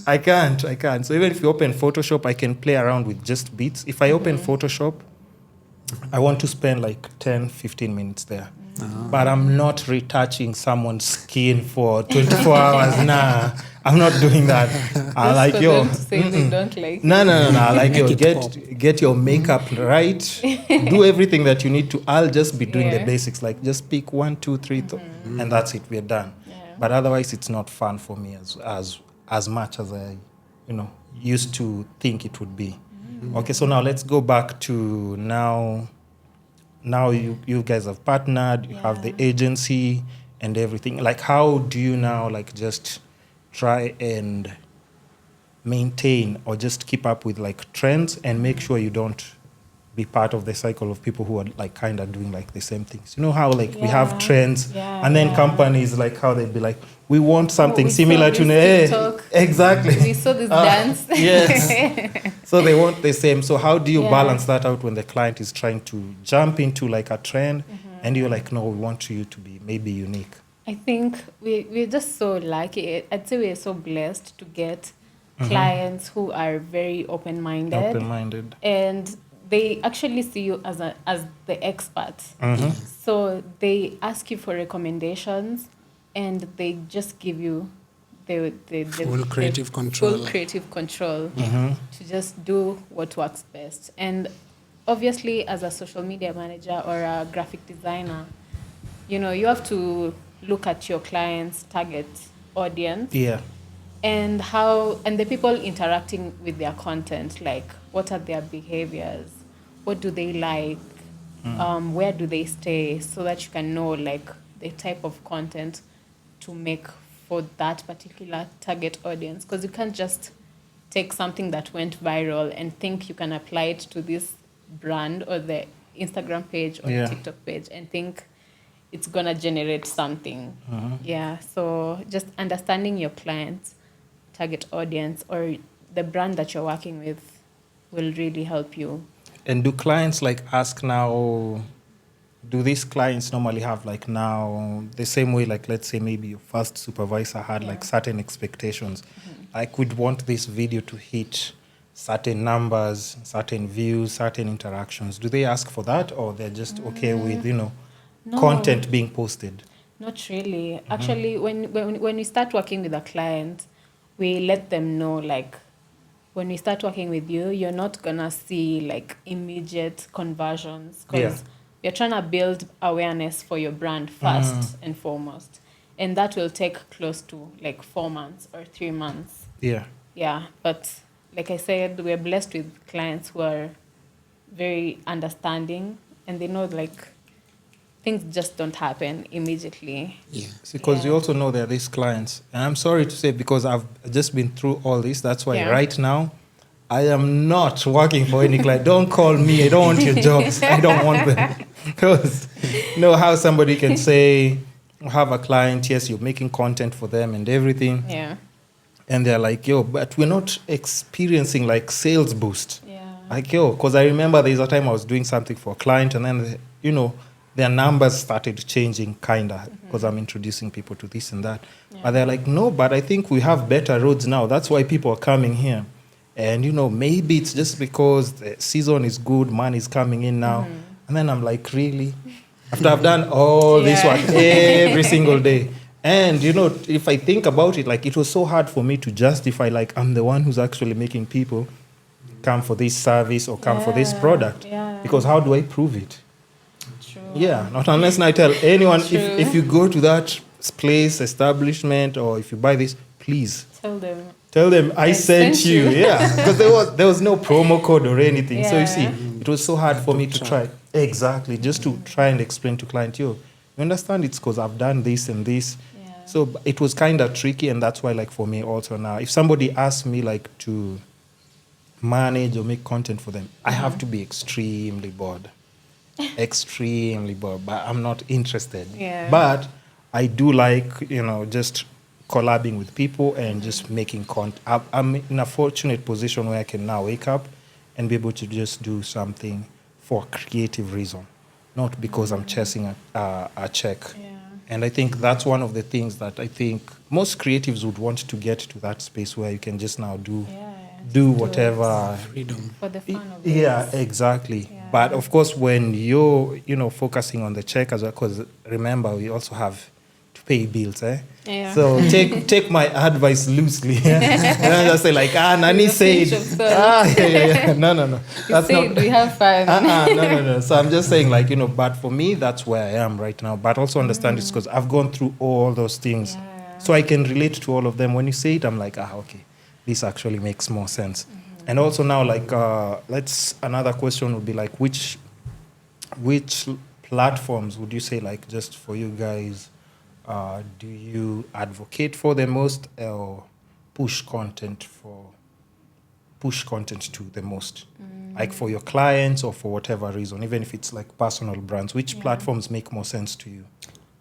I can't. So even if you open Photoshop, I can play around with just bits. If I open Photoshop, I want to spend like 10, 15 minutes there. But I'm not retouching someone's skin for 24 hours. Nah, I'm not doing that. I like yo. They don't like. No. I like yo. Get your makeup right. Do everything that you need to. I'll just be doing the basics. Like just pick 1, 2, 3, and that's it. We're done. Yeah. But otherwise, it's not fun for me as much as I, used to think it would be. Okay, so now let's go back to now. Now you guys have partnered. You have the agency and everything. Like, how do you now just try and maintain or just keep up with trends and make sure you don't be part of the cycle of people who are kind of doing the same things? You know how we have trends and then companies how they'd be like, we want something similar to exactly. We saw this dance. Yes. So they want the same. So how do you balance that out when the client is trying to jump into a trend and you're like, no, we want you to be maybe unique? I think we're just so lucky. I'd say we're so blessed to get clients who are very open-minded. And they actually see you as the expert. So they ask you for recommendations and they just give you the full creative control to just do what works best. And obviously, as a social media manager or a graphic designer, you have to look at your client's target audience. And the people interacting with their content, what are their behaviors, what do they like, where do they stay, so that you can know the type of content to make for that particular target audience. Because you can't just take something that went viral and think you can apply it to this brand or the Instagram page or the TikTok page and think it's gonna generate something. So just understanding your client's target audience or the brand that you're working with will really help you. And do clients ask now, do these clients normally have now the same way, let's say maybe your first supervisor had certain expectations, we'd want this video to hit certain numbers, certain views, certain interactions? Do they ask for that, or they're just okay with content being posted? Not really. Actually, when we start working with a client, we let them know when we start working with you, you're not gonna see immediate conversions, because you're trying to build awareness for your brand first and foremost, and that will take close to 4 months or 3 months. But like I said, we're blessed with clients who are very understanding, and they know things just don't happen immediately. Because you also know there are these clients, and I'm sorry to say, because I've just been through all this, that's why right now I am not working for any client. Don't call me. I don't want your jobs. I don't want them. Because how somebody can say, have a client, yes, you're making content for them and everything. And they're like, yo, but we're not experiencing sales boost. Because I remember there's a time I was doing something for a client, and then, their numbers started changing because I'm introducing people to this and that. But they're like, no, but I think we have better roads now. That's why people are coming here. And, maybe it's just because the season is good, money is coming in now. And then I'm like, really? After I've done all this work every single day. And, if I think about it, it was so hard for me to justify, I'm the one who's actually making people come for this service or come for this product. Because how do I prove it? Not unless I tell anyone, if you go to that place, establishment, or if you buy this, please tell them I sent you. Because there was no promo code or anything. So you see, it was so hard for me to try. Exactly, just to try and explain to client, you understand it's because I've done this and this. So it was kind of tricky, and that's why for me also now, if somebody asks me to manage or make content for them, I have to be extremely bored. But I'm not interested. But I do just collabing with people and just making content. I'm in a fortunate position where I can now wake up and be able to just do something for a creative reason, not because I'm chasing a check. And I think that's one of the things that I think most creatives would want to get to, that space where you can just now do whatever. Freedom. For the fun of it. Exactly. But of course, when you're, focusing on the check as well, because remember, we also have to pay bills, So take my advice loosely. And I just say Nani said. No. That's not. We have fun. No. So I'm just saying, but for me, that's where I am right now. But also understand it's because I've gone through all those things So I can relate to all of them. When you say it, I'm like, okay, this actually makes more sense. And also now, like, another question would be like, which platforms would you say, like, just for you guys, do you advocate for the most, or push content to the most? Like for your clients or for whatever reason, even if it's like personal brands, which platforms make more sense to you?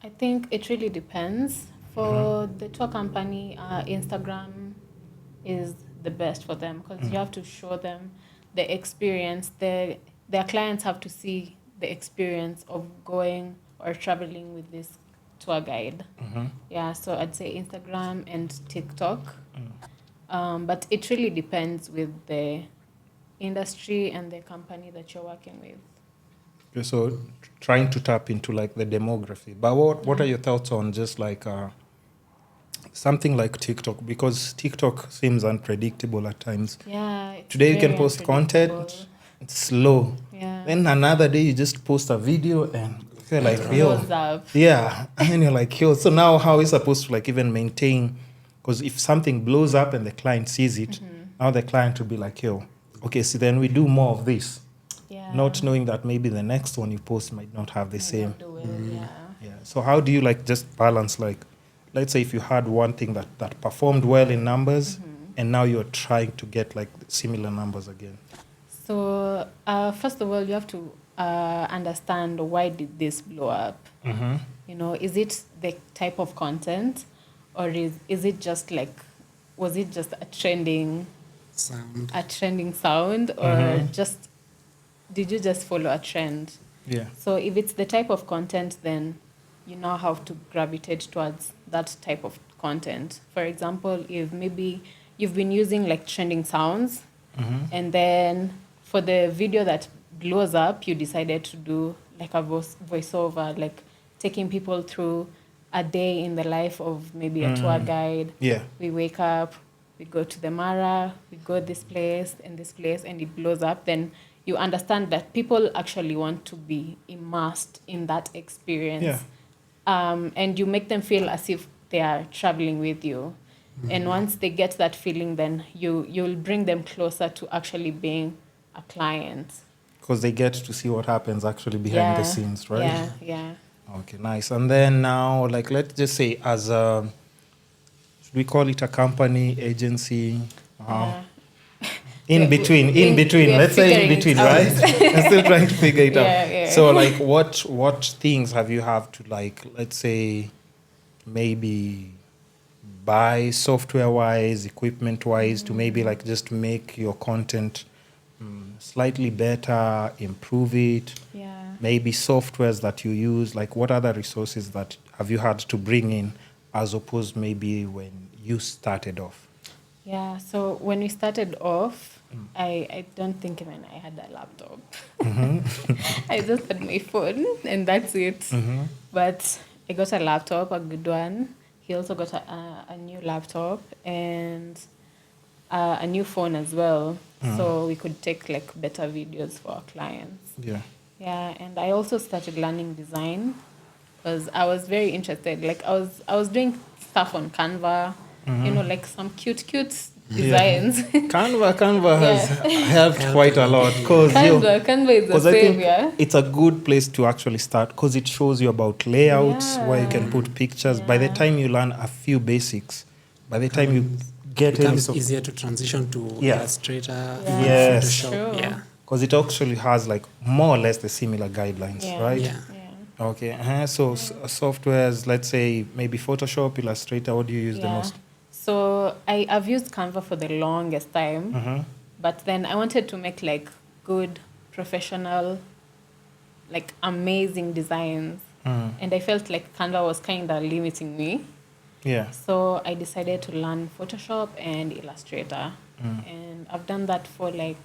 I think it really depends. For the tour company, Instagram is the best for them because you have to show them the experience. Their clients have to see the experience of going or traveling with this tour guide. Yeah, so I'd say Instagram and TikTok. But it really depends with the industry and the company that you're working with. Okay, so trying to tap into like the demography. But what are your thoughts on just like something like TikTok? Because TikTok seems unpredictable at times. Yeah. Today you can post content, it's slow. Yeah. Then another day you just post a video and you're like, yo. Up. Yeah. And then you're like, yo. So now how are we supposed to like even maintain? Because if something blows up and the client sees it, now the client will be like, yo, okay, so then we do more of this. Yeah. Not knowing that maybe the next one you post might not have the same. Yeah. So how do you like just balance, like, let's say if you had one thing that performed well in numbers and now you're trying to get like similar numbers again? So first of all, you have to understand why did this blow up? You know, is it the type of content, or is it just like, was it just a trending sound, or just did you just follow a trend? Yeah. So if it's the type of content, then you now have to gravitate towards that type of content. For example, if maybe you've been using like trending sounds, and then for the video that blows up, you decided to do like a voiceover, like taking people through a day in the life of maybe a tour guide. Yeah. We wake up, we go to the Mara, we go this place, and it blows up, then you understand that people actually want to be immersed in that experience. Yeah. And you make them feel as if they are traveling with you. And once they get that feeling, then you'll bring them closer to actually being a client. Because they get to see what happens actually behind the scenes, right? Yeah. Okay, nice. And then now, like, let's just say as a, should we call it a company, agency? In between. Let's say in between, right? I'm still trying to figure it out. Yeah. So, like, what things have you have to, like, let's say, maybe buy software-wise, equipment-wise, to maybe, like, just make your content slightly better, improve it? Yeah. Maybe softwares that you use, like, what other resources that have you had to bring in as opposed maybe when you started off? Yeah, so when we started off, I don't think even I had a laptop. I just had my phone and that's it. But I got a laptop, a good one. He also got a new laptop and a new phone as well. So we could take like better videos for our clients. Yeah, and I also started learning design because I was very interested. Like I was doing stuff on Canva, you know, like some cute designs. Canva has helped quite a lot because Canva is a savior. It's a good place to actually start because it shows you about layouts where you can put pictures. By the time you learn a few basics, by the time you get it becomes easier to transition to Illustrator, Photoshop. True. Because it actually has like more or less the similar guidelines, right? Yeah. Okay. So softwares, let's say maybe Photoshop, Illustrator, what do you use the most? So I've used Canva for the longest time, but then I wanted to make like good, professional, like amazing designs. And I felt like Canva was kind of limiting me. Yeah. So I decided to learn Photoshop and Illustrator. And I've done that for like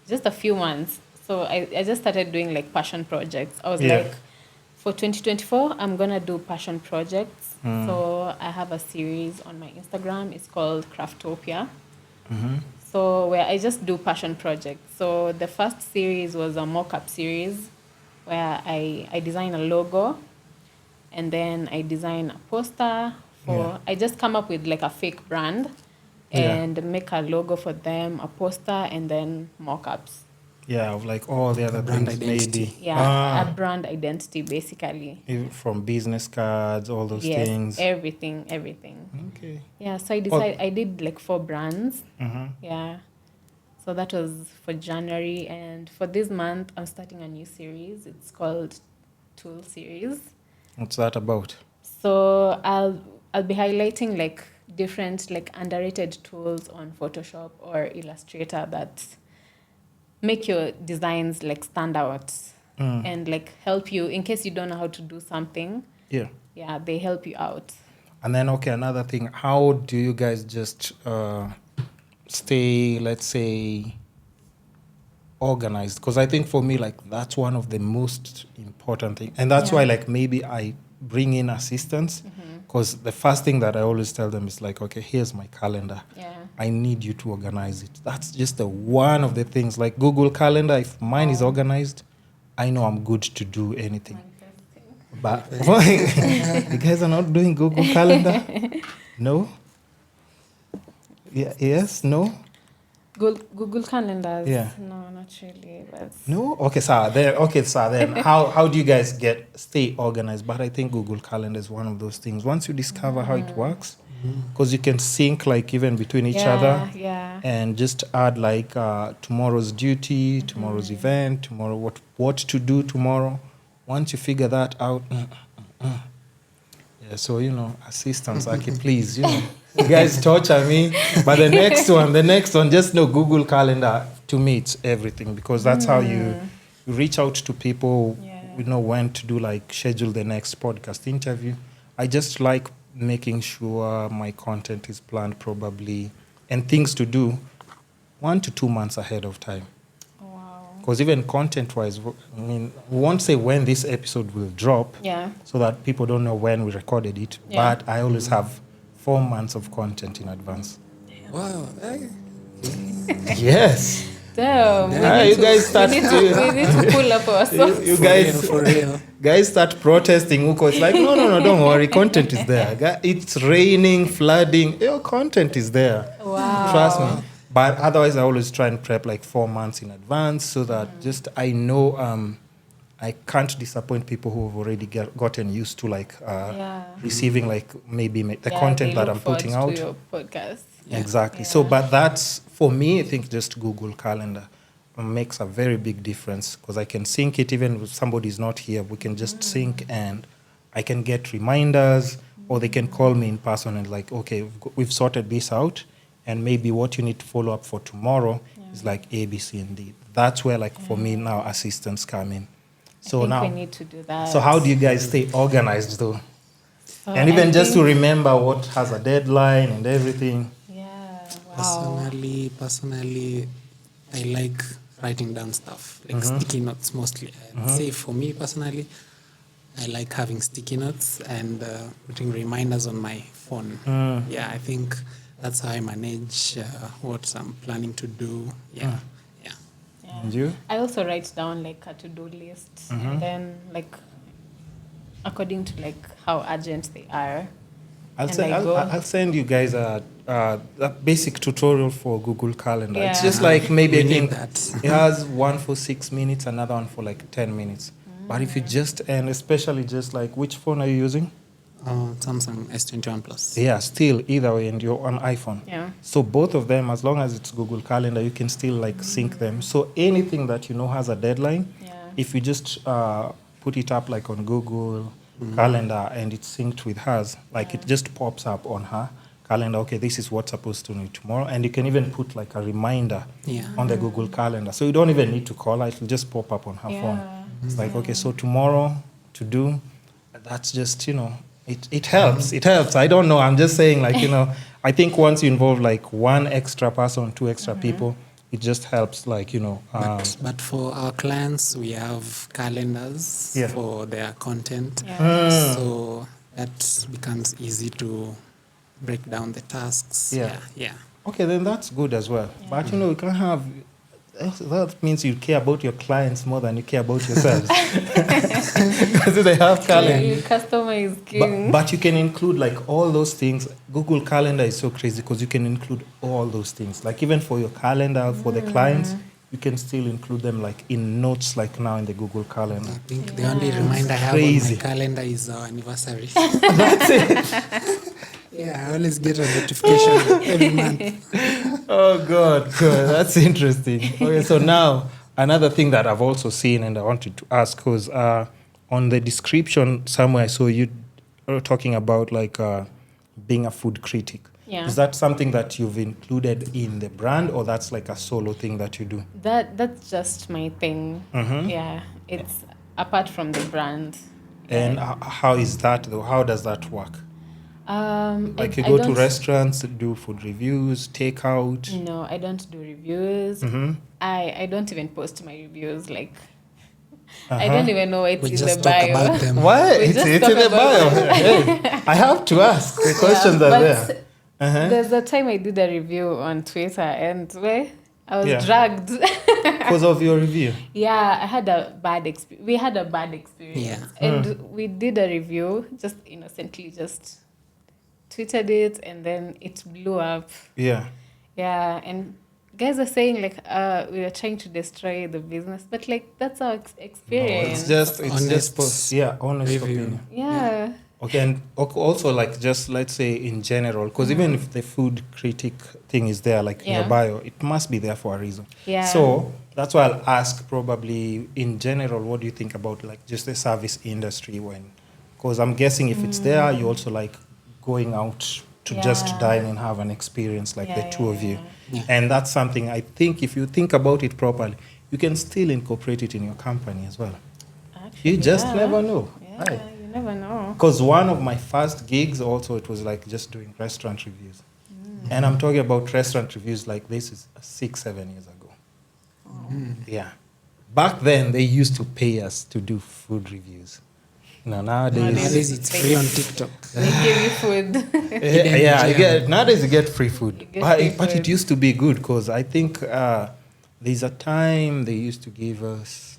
just a few months. So I just started doing like passion projects. I was like, for 2024, I'm going to do passion projects. So I have a series on my Instagram. It's called Craftopia. So where I just do passion projects. So the first series was a mock-up series where I design a logo and then I design a poster I just come up with like a fake brand and make a logo for them, a poster, and then mock-ups. Yeah, of like all the other brand things, identity. maybe. Yeah, a brand identity, basically. Even from business cards, all those Yes, things. everything. Okay. Yeah, so I decided I did like 4 brands. Mm-hmm. Yeah. So that was for January, and for this month I'm starting a new series. It's called Tool Series. What's that about? So I'll be highlighting like different like underrated tools on Photoshop or Illustrator that make your designs like stand out and like help you in case you don't know how to do something. Yeah. Yeah, they help you out. And then, okay, another thing, how do you guys just stay, let's say, organized? Because I think for me, like, that's one of the most important things. And that's why, like, maybe I bring in assistants. Because the first thing that I always tell them is like, okay, here's my calendar. Yeah. I need you to organize it. That's just one of the things. Like Google Calendar, if mine is organized, I know I'm good to do anything. But you guys are not doing Google Calendar? No? Yeah, yes? No? Google Calendars? Yeah. No, not really. But No? Okay, sir. Then how do you guys stay organized? But I think Google Calendar is one of those things. Once you discover how it works, because you can sync like even between each other and just add like tomorrow's duty, tomorrow's event, tomorrow what to do tomorrow. Once you figure that out, yeah, so, assistants, Aki, please, you guys torture me. But the next one, just know Google Calendar, to me, it's everything, because that's how you reach out to people, when to do, like, schedule the next podcast interview. I just like making sure my content is planned probably, and things to do 1 to 2 months ahead of time. Because even content-wise, we won't say when this episode will drop, so that people don't know when we recorded it. Yeah. But I always have 4 months of content in advance. Wow. Yes. Damn. You guys start we need to pull up our socks. You guys, for real. Guys start protesting. Uko, it's like, no, don't worry. Content is there. It's raining, flooding. Your content is there. Wow. Trust me. But otherwise, I always try and prep like 4 months in advance so that just I know I can't disappoint people who have already gotten used to like receiving like maybe the content that I'm putting out. To your podcast. Exactly. Yeah. So, but that's, for me, I think just Google Calendar makes a very big difference, because I can sync it even if somebody's not here. We can just sync and I can get reminders, or they can call me in person and like, okay, we've sorted this out. And maybe what you need to follow up for tomorrow is like A, B, C, and D. That's where, like, for me now, assistants come in. So I think now we need to do that. So how do you guys stay organized, though? And even just to remember what has a deadline and everything. Yeah. Wow. Personally, I like writing down stuff, like sticky notes mostly. I'd say for me personally, I like having sticky notes and putting reminders on my phone. Yeah, I think that's how I manage what I'm planning to do. Yeah. And you? I also write down like a to-do list, and then like according to like how urgent they are. I'll send you guys a basic tutorial for Google Calendar. Yeah. It's just like maybe I think that. it has one for 6 minutes, another one for like 10 minutes. But if you and especially just like, which phone are you using? Samsung S21 Plus. Yeah, still either way, and you're on iPhone. Yeah. So both of them, as long as it's Google Calendar, you can still like sync them. So anything that you know has a deadline, if you just put it up like on Google Calendar and it's synced with hers, like it just pops up on her calendar. Okay, this is what's supposed to do tomorrow, and you can even put like a reminder on the Google Calendar. So you don't even need to call her; it'll just pop up on her phone. It's like, okay, so tomorrow to do. That's just It helps. It helps. I don't know. I'm just saying, like, I think once you involve like one extra person, 2 extra people, it just helps, like, But for our clients, we have calendars for their content. Yeah. So that becomes easy to break down the tasks. Yeah. Okay, then that's good as well. But, you can't have that means you care about your clients more than you care about yourselves. Because they have calendar. Your customer is king. But you can include like all those things. Google Calendar is so crazy because you can include all those things. Like even for your calendar, for the clients, you can still include them like in notes like now in the Google Calendar. I think the only reminder I have on my calendar is our anniversary. That's it. Yeah, I always get a notification every month. Oh, God. That's interesting. Okay, so now another thing that I've also seen and I wanted to ask was on the description somewhere I saw you talking about like being a food critic. Yeah. Is that something that you've included in the brand or that's like a solo thing that you do? That's just my thing. Mm-hmm. Yeah, it's apart from the brand. And how is that though? How does that work? Like you I go to don't- restaurants, do food reviews, takeout. No, I don't do reviews. Mm-hmm. I don't even post my reviews. Like, I don't even know it's We in just the talk bio. about them. Why? We It's just in talk the bio. about Hey, I have to ask. The questions are but there. There's a time I did a review on Twitter and I was Yeah. dragged. Because of your review. Yeah, I had a bad experience. We had a bad experience. Yeah. And we did a review, just innocently just tweeted it and then it blew up. Yeah. Yeah, and guys are saying like we were trying to destroy the business, but like that's our experience. It's Honest just honest review. opinion. Yeah. Okay, and also like just let's say in general, because even if the food critic thing is there, like in your Yeah. bio, it must be there for a reason. Yeah. So that's why I'll ask probably in general, what do you think about like just the service industry because I'm guessing if it's there, you also like going out to just Yeah. dine and have an experience like the Yeah, two of you. Yeah. And that's something I think if you think about it properly, you can still incorporate it in your company as well. Actually, You just yeah. never know. Yeah, you never know. Because one of my first gigs also, it was like just doing restaurant reviews. And I'm talking about restaurant reviews like this is 6-7 years ago. Yeah. Back then, they used to pay us to do food reviews. Nowadays, Nowadays it's free on TikTok. They give you food. nowadays you get free food. You get But, free but it food. used to be good because I think there's a time they used to give us,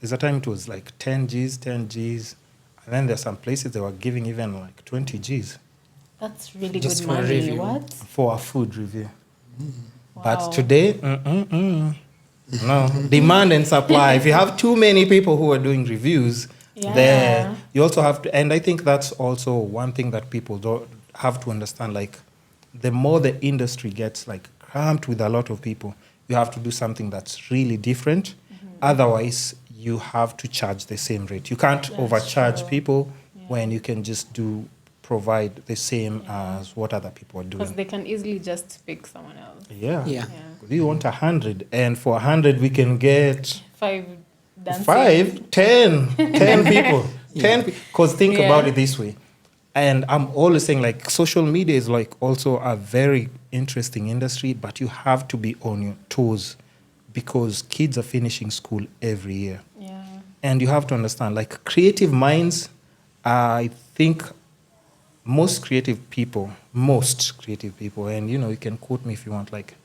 there's a time it was like 10 Gs. And then there's some places they were giving even like 20 Gs That's really Just good for a money. review. What? for a food review. Wow. But today, no. Demand and supply. If you have too many people who are doing reviews, Yeah. then you also have to, and I think that's also one thing that people don't have to understand. Like, the more the industry gets like cramped with a lot of people, you have to do something that's really different. Otherwise, you have to charge the same rate. You can't That's overcharge true. people Yeah. when you can just provide the same as what other people are Because doing. they can easily just pick someone else. Yeah. Yeah. We want 100, and for 100 we can get 5 dancing. 5, 10 people. 10 because think Yeah. about it this way. And I'm always saying like social media is like also a very interesting industry, but you have to be on your toes because kids are finishing school every year. Yeah. And you have to understand, like creative minds, I think most creative people, and you can quote me if you want, like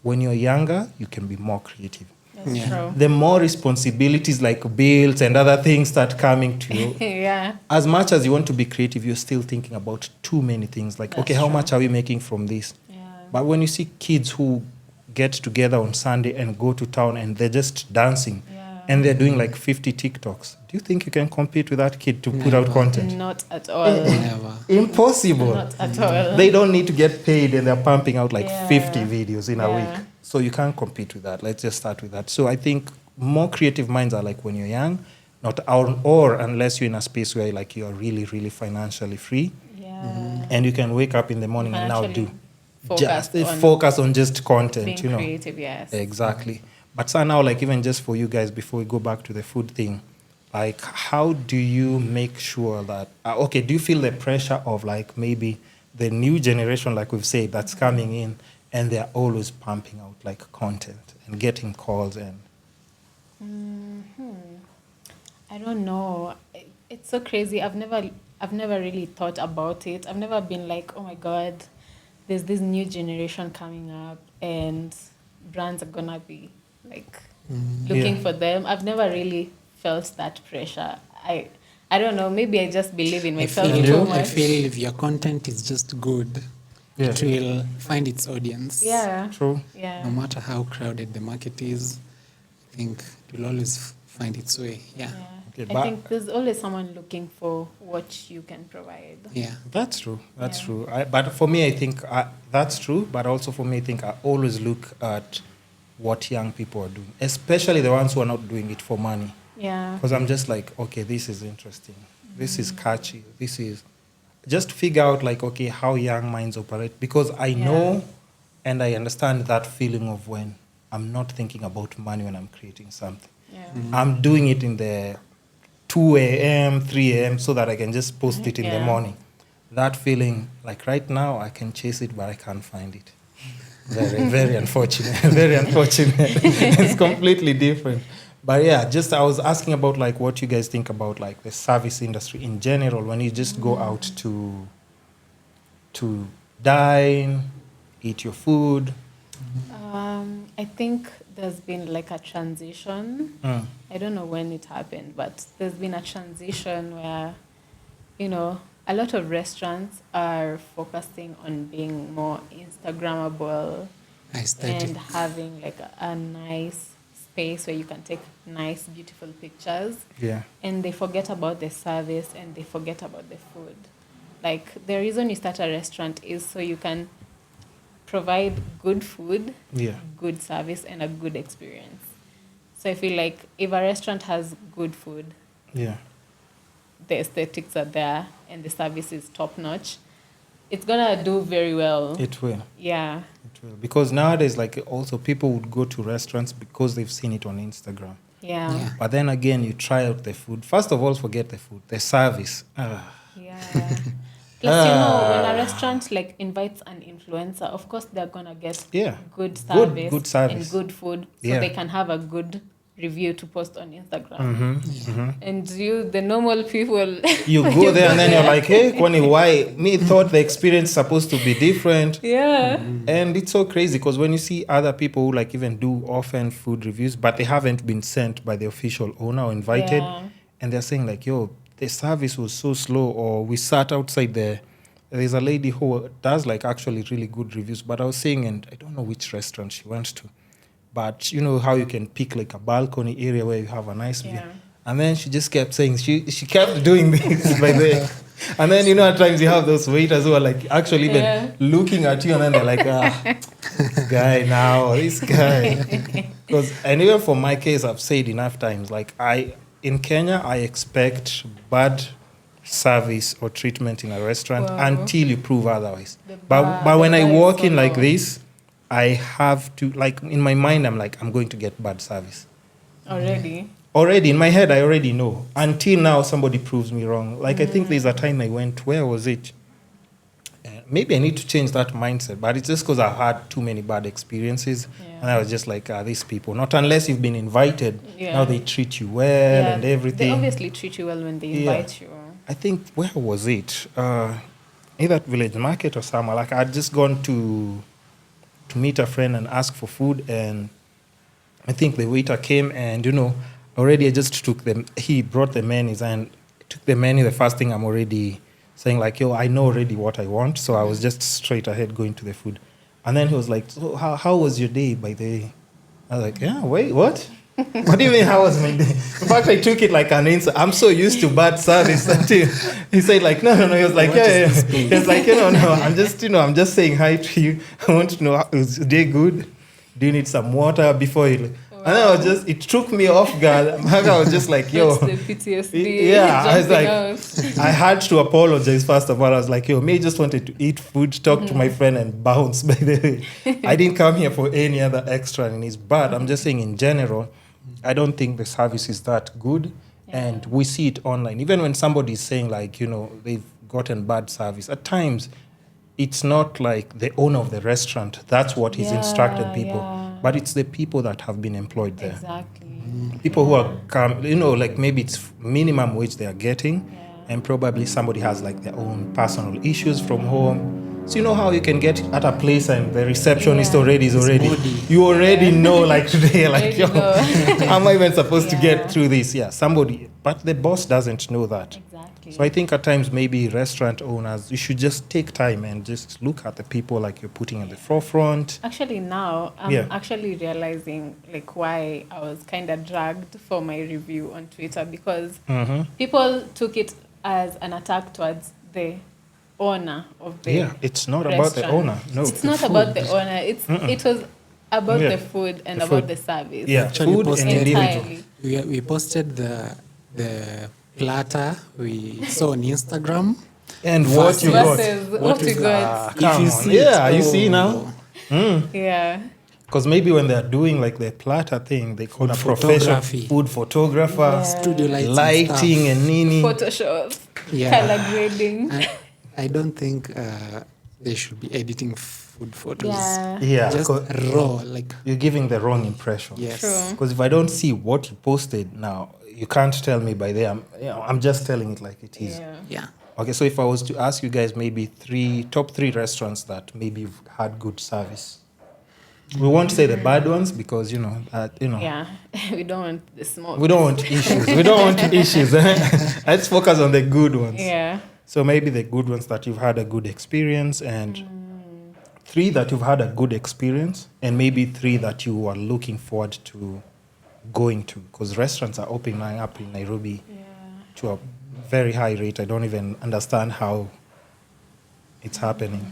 when you're younger, you can be more creative. That's Yeah. true. The more responsibilities like bills and other things start coming to you, Yeah. as much as you want to be creative, you're still thinking about too many things. Like, That's okay, how true. much are we making from this? Yeah. But when you see kids who get together on Sunday and go to town and they're just dancing Yeah. and they're doing like 50 TikToks, do you think you can compete with that kid to put out Never. content? Not at all. Never. Impossible. Not at all. They don't need to get paid and they're pumping out like Yeah. 50 videos in a Yeah. week. So you can't compete with that. Let's just start with that. So I think more creative minds are like when you're young, not or unless you're in a space where like you're really, really financially free Yeah. and you can wake up in the morning and now Actually do focused just on focus on just content, being creative, yes. Exactly. But so now, like even just for you guys, before we go back to the food thing, like how do you make sure that do you feel the pressure of like maybe the new generation, like we've said, that's coming in and they're always pumping out like content and getting calls and I don't know. It's so crazy. I've never really thought about it. I've never been like, oh my God, there's this new generation coming up and brands are gonna be like looking for them. I've never really felt that pressure. I don't know, maybe I just believe in myself too much. I feel if your content is just good, it will find its audience. Yeah. True. Yeah. No matter how crowded the market is, I think it will always find its way. Yeah. Okay, I think there's always someone looking for what you can provide. Yeah. That's true. That's true. But for me, I think that's true. But also for me, I think I always look at what young people are doing, especially the ones who are not doing it for money. Yeah. Because I'm just like, okay, this is interesting. This is catchy. This is just figure out like, okay, how young minds operate. Because I know and I understand that feeling of when I'm not thinking about money when I'm creating something. Yeah. I'm doing it in the 2 a.m., 3 a.m. so that I can just post it in the morning. That feeling, like right now, I can chase it, but I can't find it. Very, very unfortunate. Very unfortunate. It's completely different. But yeah, just I was asking about like what you guys think about like the service industry in general when you just go out to dine, eat your food. I think there's been like a transition. I don't know when it happened, but there's been a transition where, a lot of restaurants are focusing on being more Instagrammable and having like a nice space where you can take nice, beautiful pictures. Yeah. And they forget about the service and they forget about the food. Like the reason you start a restaurant is so you can provide good food, good service, and a good experience. So I feel like if a restaurant has good food, the aesthetics are there, and the service is top notch, it's gonna do very well. It will. Yeah. It will. Because nowadays, like also people would go to restaurants because they've seen it on Instagram. Yeah. But then again, you try out the food. First of all, forget the food, the service. Yeah. Plus, when a restaurant like invites an influencer, of course they're gonna get good service, good service and good food, so they can have a good review to post on Instagram. And you, the normal people, you go there and then you're like, hey, Kwani, why? Me thought the experience supposed to be different. Yeah. And it's so crazy because when you see other people who like even do often food reviews, but they haven't been sent by the official owner or invited, and they're saying like, yo, the service was so slow, or we sat outside there. There's a lady who does like actually really good reviews, but I was saying, and I don't know which restaurant she went to, but you know how you can pick like a balcony area where you have a nice view. And then she just kept saying, she kept doing this by the way. And then, at times you have those waiters who are like actually even looking at you, and then they're like, this guy. And even for my case, I've said enough times, like in Kenya, I expect bad service or treatment in a restaurant until you prove otherwise. But when I walk in like this, I have to, like, in my mind, I'm like, I'm going to get bad service. Already, in my head, I already know. Until now, somebody proves me wrong. Like, I think there's a time I went, where was it? Maybe I need to change that mindset, but it's just because I've had too many bad experiences. And I was just like, these people, not unless you've been invited, now they treat you well and everything. They obviously treat you well when they invite you. I think, where was it? Either at Village Market or somewhere. Like, I'd just gone to meet a friend and ask for food, and I think the waiter came and, already I just took them. He brought the menus and took the menu. The first thing I'm already saying like, yo, I know already what I want. So I was just straight ahead going to the food. And then he was like, so how was your day by the way? I was like, yeah, wait, what? What do you mean, how was my day? In fact, I took it like an insult. I'm so used to bad service until he said like, no. He was like, He was like, no, I'm just saying hi to you. I want to know, is your day good? Do you need some water before you... And then it took me off guard. I was just like, yo. That's the PTSD. Yeah, I was like, I had to apologize first of all. I was like, yo, me just wanted to eat food, talk to my friend and bounce, by the way. I didn't come here for any other extra and it's bad. I'm just saying in general, I don't think the service is that good. And we see it online. Even when somebody is saying like, they've gotten bad service, at times it's not like the owner of the restaurant. That's what he's instructed people. But it's the people that have been employed there. Exactly. People who are, like maybe it's minimum wage they are getting, and probably somebody has like their own personal issues from home. So you know how you can get at a place and the receptionist already is already. moody. You already know, like today, like, yo, Already know. how am I even supposed to Yeah. get through this? Yeah, somebody. But the boss doesn't know that. Exactly. So I think at times maybe restaurant owners, you should just take time and just look at the people like you're putting in the forefront. Actually, now I'm Yeah. actually realizing like why I was kind of dragged for my review on Twitter, because people took it as an attack towards the owner of the Yeah, it's not about the restaurant. owner. No, It's the not food. about the owner. It was about Yeah. the food and The about food. the service. Yeah, Actually food and posted- individual. Entirely. We posted the platter we saw on Instagram. And what you got. Versus what What we is got. Come on. see Yeah, it, you see now? Yeah. Because maybe when they're doing like their platter thing, they call a professional photography. food photographer, Yeah. studio lighting, lighting and nini. Photoshop, Yeah. color grading. I don't think they should be editing food photos. Yeah. Yeah, Just 'cause raw, like you're giving the wrong impression. yes. True. Because if I don't see what you posted now, you can't tell me by there. I'm just telling it like it is. Yeah. Yeah. Okay, so if I was to ask you guys maybe top three restaurants that maybe you've had good service. We won't say the bad ones because Yeah. We don't want the smoke. we don't want issues. We don't want issues. Let's focus on the good ones. Yeah. So maybe the good ones that you've had a good experience, and three that you've had a good experience, and maybe three that you are looking forward to going to, because restaurants are opening up in Nairobi Yeah. to a very high rate. I don't even understand how it's happening.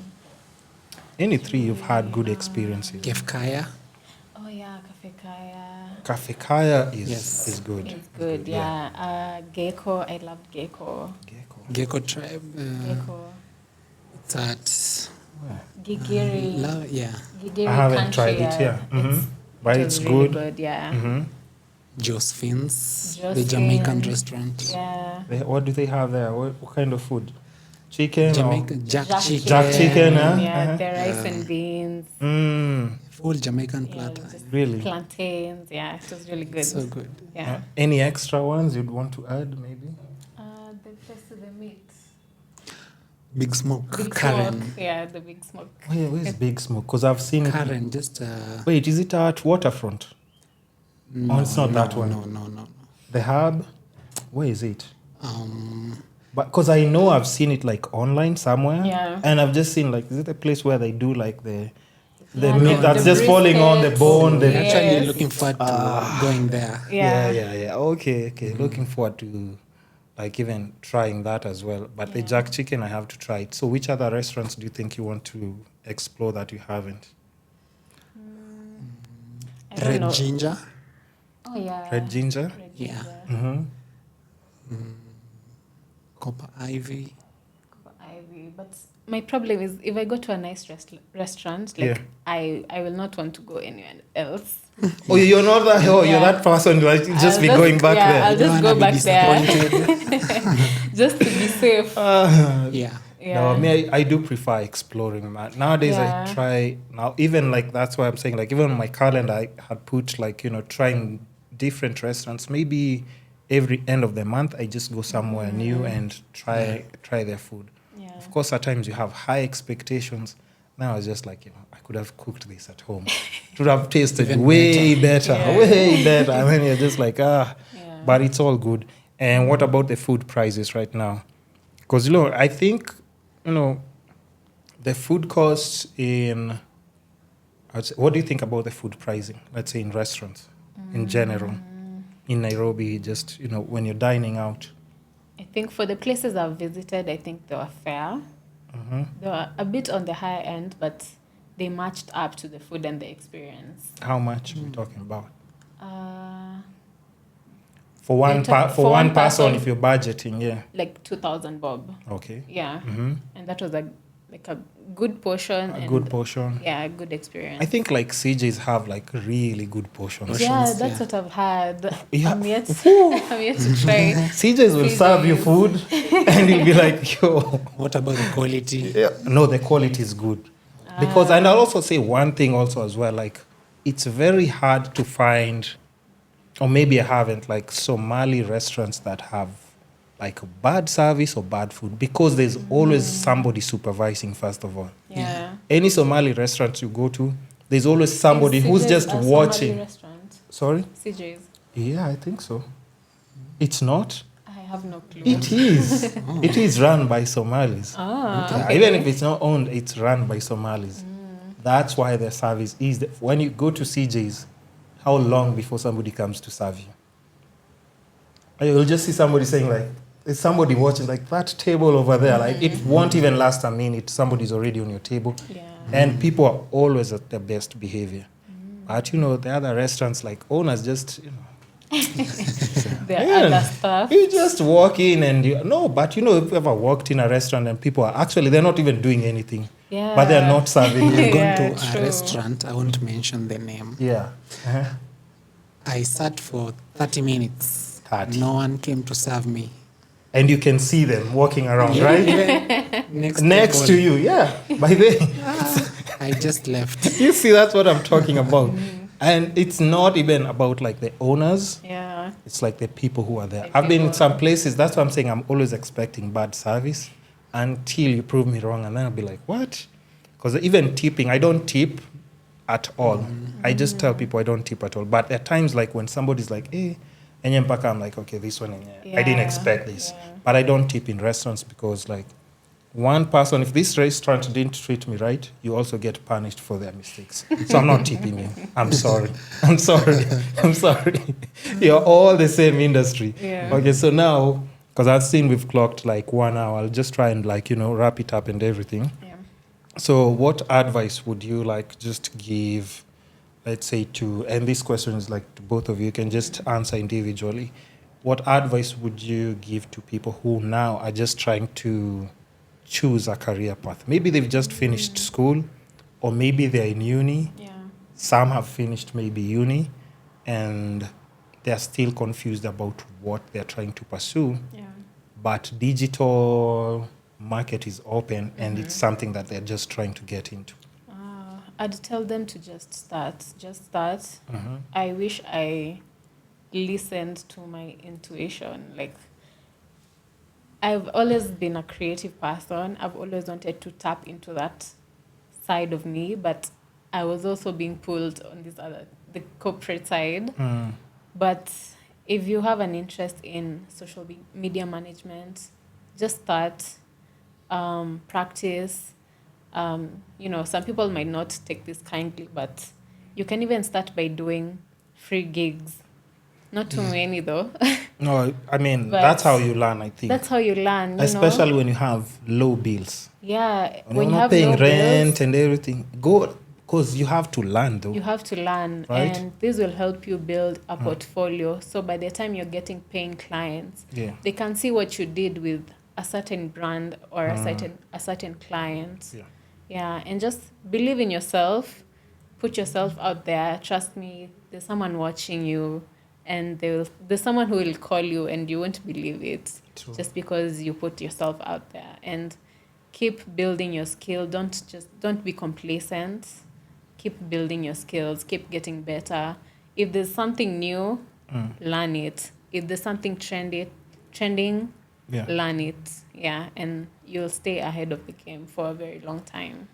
Any three you've had good experiences. Kefkaya. Oh yeah, Cafe Kaya. Cafe Kaya is Yes. good. It's good, yeah. Gecko, I loved Gecko. Gecko. Gecko Tribe. Gecko. It's at Gigiri. yeah. Gigiri I haven't Country, tried it, yeah. But it it's was really good. yeah. Mm-hmm. Josephine's, the Josephine's. Jamaican restaurant. Yeah. What do they have there? What kind of food? Chicken? Jamaican jack chicken. Jack chicken, huh? Yeah, Uh-huh. the rice and beans. Full Jamaican Yeah, platter. just Really? plantains. Yeah, it was really good. So good. Yeah. Any extra ones you'd want to add, maybe? The place with the meat. Big Smoke. Big Karen. smoke. Yeah, the big smoke. Where's Big Smoke? Because I've seen it. Karen, just Wait, is it at Waterfront? no, it's not that one. No. The Hub? Where is it? Um, But because I know I've seen it like online somewhere. Yeah. And I've just seen like, is it a place where they do like the Yeah, meat the that's just falling on the brisket. bone? we're The, Yeah. actually Yes. looking forward to going there. Yeah. Okay. Looking forward to like even trying that as well. But the jack chicken, I have to try it. So which other restaurants do you think you want to explore that you haven't? I don't Red know. Ginger. Oh yeah. Red Ginger? Red Yeah. ginger. Mm-hmm. Copper Ivy. Ivy. But my problem is if I go to a nice restaurant, like I will not want to go anywhere else. Oh, you're not that. Oh, you're Yeah. that person. Like, you just I'll be going back yeah, there. I'll You don't just wanna go be back there disappointed. just to be safe. Yeah. Yeah. No, I do prefer exploring, man. Nowadays, Yeah. I try now. Even like that's why I'm saying like even on my calendar, I had put like trying different restaurants. Maybe every end of the month, I just go somewhere new and try their food. Yeah. Of course, at times you have high expectations. Now it's just like I could have cooked this at home. It would have tasted Even way better, Yeah. way better. I mean, you're just like Yeah. but it's all good. And what about the food prices right now? Because I think the food costs in. What do you think about the food pricing? Let's say in restaurants, in general, in Nairobi. Just when you're dining out. I think for the places I've visited, I think they were fair. They were a bit on the higher end, but they matched up to the food and the experience. How much are we talking about? For For one one person, person. if you're budgeting, yeah. like 2,000 bob. Okay. Yeah. Mm-hmm. And that was a good portion. A good portion. Yeah, a good experience. I think like CJs have like really good portions. yeah, portions, that's yeah. what I've had. Yeah. I'm yet to try. CJs will serve you food and you'll be like, yo. What about the quality? Yeah. No, the quality is good. Because, and I'll also say one thing also as well, like it's very hard to find, or maybe I haven't, like Somali restaurants that have like bad service or bad food, because there's always somebody supervising, first of all. Yeah. Any Somali restaurant you go to, there's always somebody Is who's CJ's just a Somali watching. restaurant? Sorry? CJ's. Yeah, I think so. It's not? I have no clue. It is. It is run by Somalis. Okay. Even if it's not owned, it's run by Somalis. That's why their service is... when you go to CJ's, how long before somebody comes to serve you? And you'll just see somebody saying like, there's somebody watching, like that table over there, like it won't even last a minute. Somebody's already on your table. Yeah. And people are always at their best behavior. But, you know, the other restaurants, like owners just, you know... There are other stuff. You just walk in and but you know, if you ever walked in a restaurant and people are actually, they're not even doing anything. Yeah. But they're not serving you. I've gone Yeah, to true. a restaurant, I won't mention the name. Yeah. Uh-huh. I sat for 30 minutes. 30. No one came to serve me. And you can see them walking around, right? Even Next to you, yeah. By then, I just left. you see, that's what I'm talking about. And it's not even about like the owners. Yeah. It's like the people who are there. The I've been in people. some places. That's why I'm saying I'm always expecting bad service until you prove me wrong. And then I'll be like, what? Because even tipping, I don't tip at all. I just tell people I don't tip at all. But at times, like when somebody's like, hey, enye mpaka, I'm like, okay, this one, I didn't Yeah, expect this. yeah. But I don't tip in restaurants because like one person, if this restaurant didn't treat me right, you also get punished for their mistakes. So I'm not tipping you. I'm sorry. I'm sorry. I'm sorry. You're all the same industry. Yeah. Okay, so now, because I've seen we've clocked like 1 hour, I'll just try and like, you know, wrap it up and everything. Yeah. So what advice would you like just give, let's say to, and this question is like to both of you, you can just answer individually. What advice would you give to people who now are just trying to choose a career path? Maybe they've just finished school, or maybe they're in uni. Yeah. Some have finished maybe uni, and they're still confused about what they're trying to pursue. Yeah. But digital market is open, and it's something that they're just trying to get into. I'd tell them to just start. Just start. I wish I listened to my intuition. Like, I've always been a creative person. I've always wanted to tap into that side of me, but I was also being pulled on the corporate side. But if you have an interest in social media management, just start, practice. You know, some people might not take this kindly, but you can even start by doing free gigs. Not too many though. No, I mean, But that's how you learn, I think. That's how you learn, you Especially know? when you have low bills. Yeah, When when you're you not have paying no rent bills, and everything, go, because you have to learn though. you have to learn, Right. and this will help you build a portfolio. So by the time you're getting paying clients, Yeah. they can see what you did with a certain brand or a certain client. Yeah. Yeah, and just believe in yourself, put yourself out there. Trust me, there's someone watching you, and there's someone who will call you, and you won't believe it. True. Just because you put yourself out there. And keep building your skill. Don't be complacent. Keep building your skills. Keep getting better. If there's something new, learn it. If there's something trending, Yeah. learn it. Yeah, and you'll stay ahead of the game for a very long time.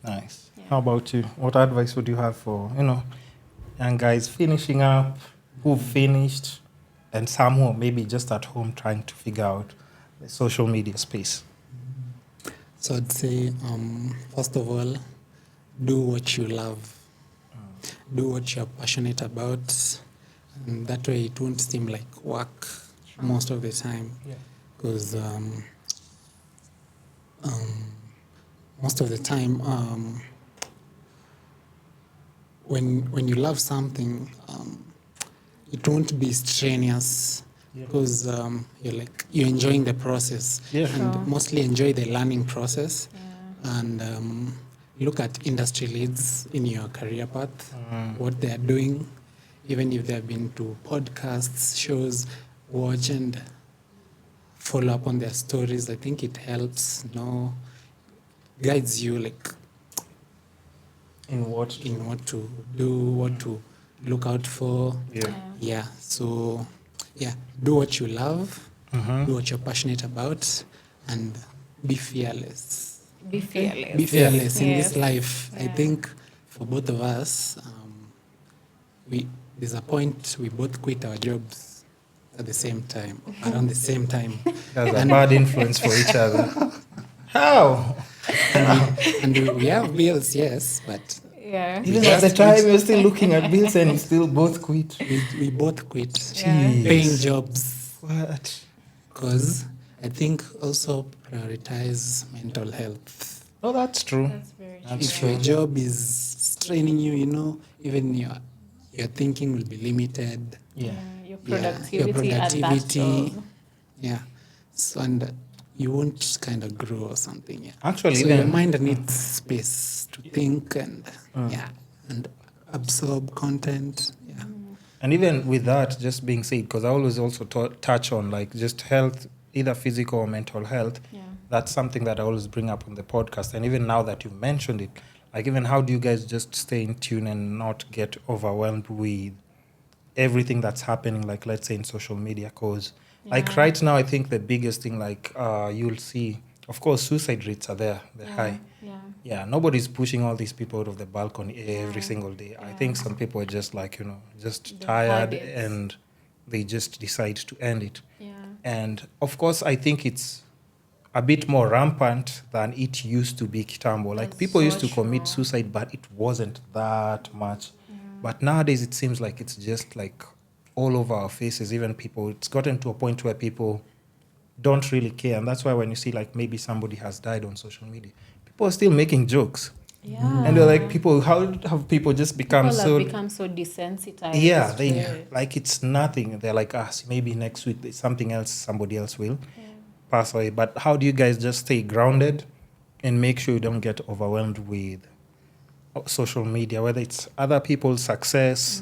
Nice. Yeah. How about you? What advice would you have for, you know, young guys finishing up, who finished, and some who are maybe just at home trying to figure out the social media space? So I'd say, first of all, do what you love. Do what you're passionate about. And that way it won't seem like work most of the time. Yeah. Because most of the time, when you love something, it won't be strenuous. Yeah. Because you're enjoying the process. Yeah. And Sure. mostly enjoy the learning process. Yeah. And look at industry leads in your career path, what they are doing, even if they have been to podcasts, shows, watch and follow up on their stories. I think it helps, guides you In what? in what to do, what to look out for. Yeah. Yeah, so do what you love do what you're passionate about, and be fearless. Be fearless. Be fearless in Yes. this life. I Yeah. think for both of us, there's a point we both quit our jobs at the same time, around the same time. That's a bad influence for each other. How? And we have bills, yes, but Yeah. Even at the time, you're still looking at bills and you still both quit. we both quit Yeah. paying jobs. What? Because I think also prioritize mental health. Oh, that's true. That's very true. That's If your job is straining you, even your thinking will be limited. Yeah. Your Yeah, productivity, at that job. Yeah. So, and you won't kind of grow or something. Yeah. Actually, So your even mind needs space to think and and absorb content. Yeah. and even with that, just being said, because I always also touch on like just health, either physical or mental health. Yeah. That's something that I always bring up on the podcast. And even now that you mentioned it, like even how do you guys just stay in tune and not get overwhelmed with everything that's happening, like let's say in social media? Because like right now, I think the biggest thing, like you'll see, of course, suicide rates are there, they're high. Yeah. Yeah, nobody's pushing all these people out of the balcony every single day. I Yeah. think some people are just like, just They've tired had it. and they just decide to end it. Yeah. And of course, I think it's a bit more rampant than it used to be kitambo. Like That's people so used to commit true. suicide, but it wasn't that much. But nowadays, it seems like it's just like all over our faces. Even people, it's gotten to a point where people don't really care. And that's why when you see like maybe somebody has died on social media, people are still making jokes. Yeah. And they're like, how have people just become People so... have become so desensitized. Yeah, to it. like it's nothing. They're like, maybe next week there's something else, somebody else will pass away. But how do you guys just stay grounded and make sure you don't get overwhelmed with social media, whether it's other people's success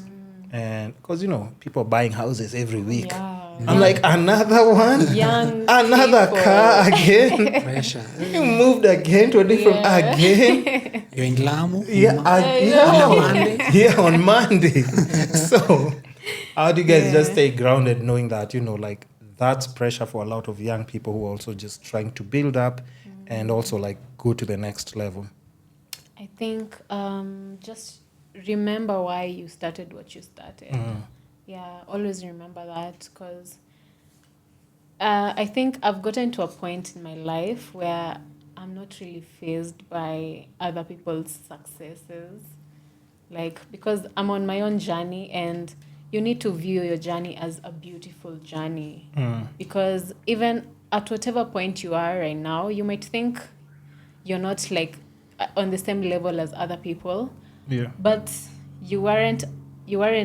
and because people buying houses every week. Yeah. I'm like, another one, Young another people. car again. Pressure. You moved again to a different again. You're in Lamu. On Monday. So, how do you guys just stay grounded knowing that, like that's pressure for a lot of young people who are also just trying to build up and also like go to the next level? I think just remember why you started what you started. Yeah, always remember that because I think I've gotten to a point in my life where I'm not really fazed by other people's successes. Like, because I'm on my own journey and you need to view your journey as a beautiful journey. Because even at whatever point you are right now, you might think you're not like on the same level as other people. Yeah. But you weren't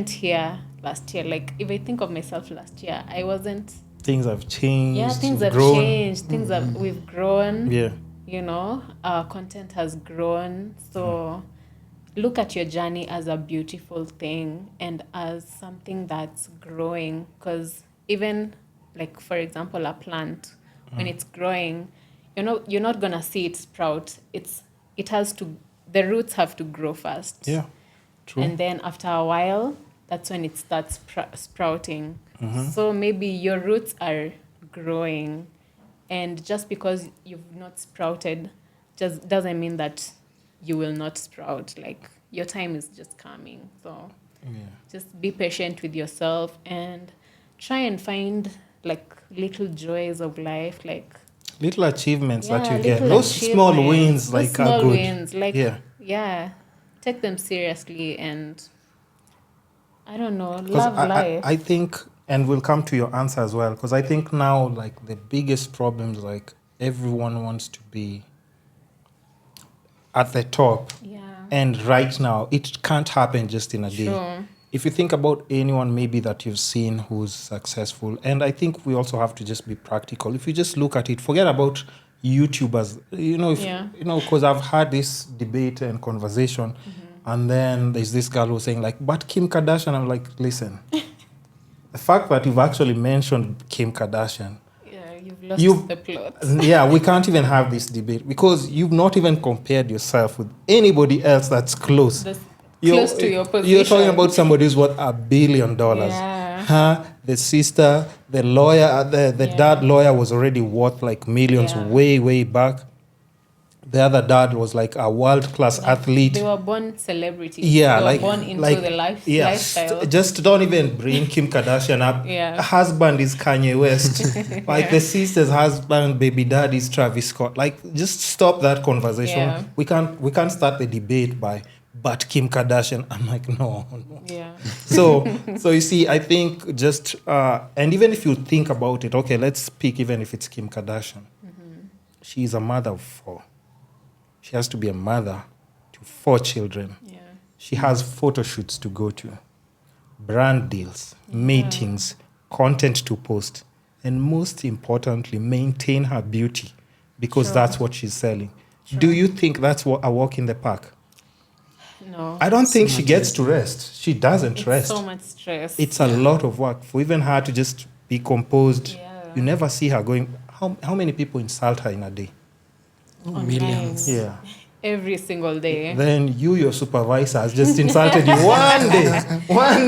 here last year. Like, if I think of myself last year, I wasn't. Things have changed. Yeah, things have grown. changed. We've grown. Yeah. Our content has grown. So look at your journey as a beautiful thing and as something that's growing. Because even, like, for example, a plant, when it's growing, you're not gonna see it sprout. The roots have to grow first. Yeah. True. And then after a while, that's when it starts sprouting. So maybe your roots are growing, and just because you've not sprouted just doesn't mean that you will not sprout. Like, your time is just coming. So just be patient with yourself and try and find like little joys of life, like little achievements that you get. little Those small wins, achievements, like, those are small good. wins, like, yeah. take them seriously and I don't know, 'Cause love life. I think, and we'll come to your answer as well, because I think now, like, the biggest problems, like, everyone wants to be at the top. Yeah. And right now, it can't happen just in a day. Sure. If you think about anyone maybe that you've seen who's successful, and I think we also have to just be practical. If you just look at it, forget about YouTubers, because I've had this debate and conversation, and then there's this girl who's saying like, but Kim Kardashian, I'm like, listen, the fact that you've actually mentioned Kim Kardashian, You've lost the plot. yeah, we can't even have this debate because you've not even compared yourself with anybody else that's close. Close to your position. You're talking about somebody who's worth $1 billion. Yeah. the sister, the lawyer, the dad lawyer was already worth like millions way back. The other dad was like a world-class athlete. They were born celebrities. Yeah, they were born into the lifestyle. Just don't even bring Kim Kardashian up. Yeah. Husband is Kanye West. Like the sister's husband, baby dad is Travis Scott. Like, just stop that conversation. Yeah. We can't start the debate by, but Kim Kardashian. I'm like, no. Yeah. So you see, I think just and even if you think about it, okay, let's speak. Even if it's Kim Kardashian, she's a mother of 4. She has to be a mother to 4 children. Yeah. She has photo shoots to go to, brand deals, meetings, content to post, and most importantly, maintain her beauty because that's what she's selling. Do you think that's a walk in the park? No. I don't think she gets to rest. She doesn't rest. So much stress. It's a lot of work for even her to just be composed. Yeah. You never see her going. How many people insult her in a day? Millions. Yeah. Every single day. Then your supervisor has just insulted you one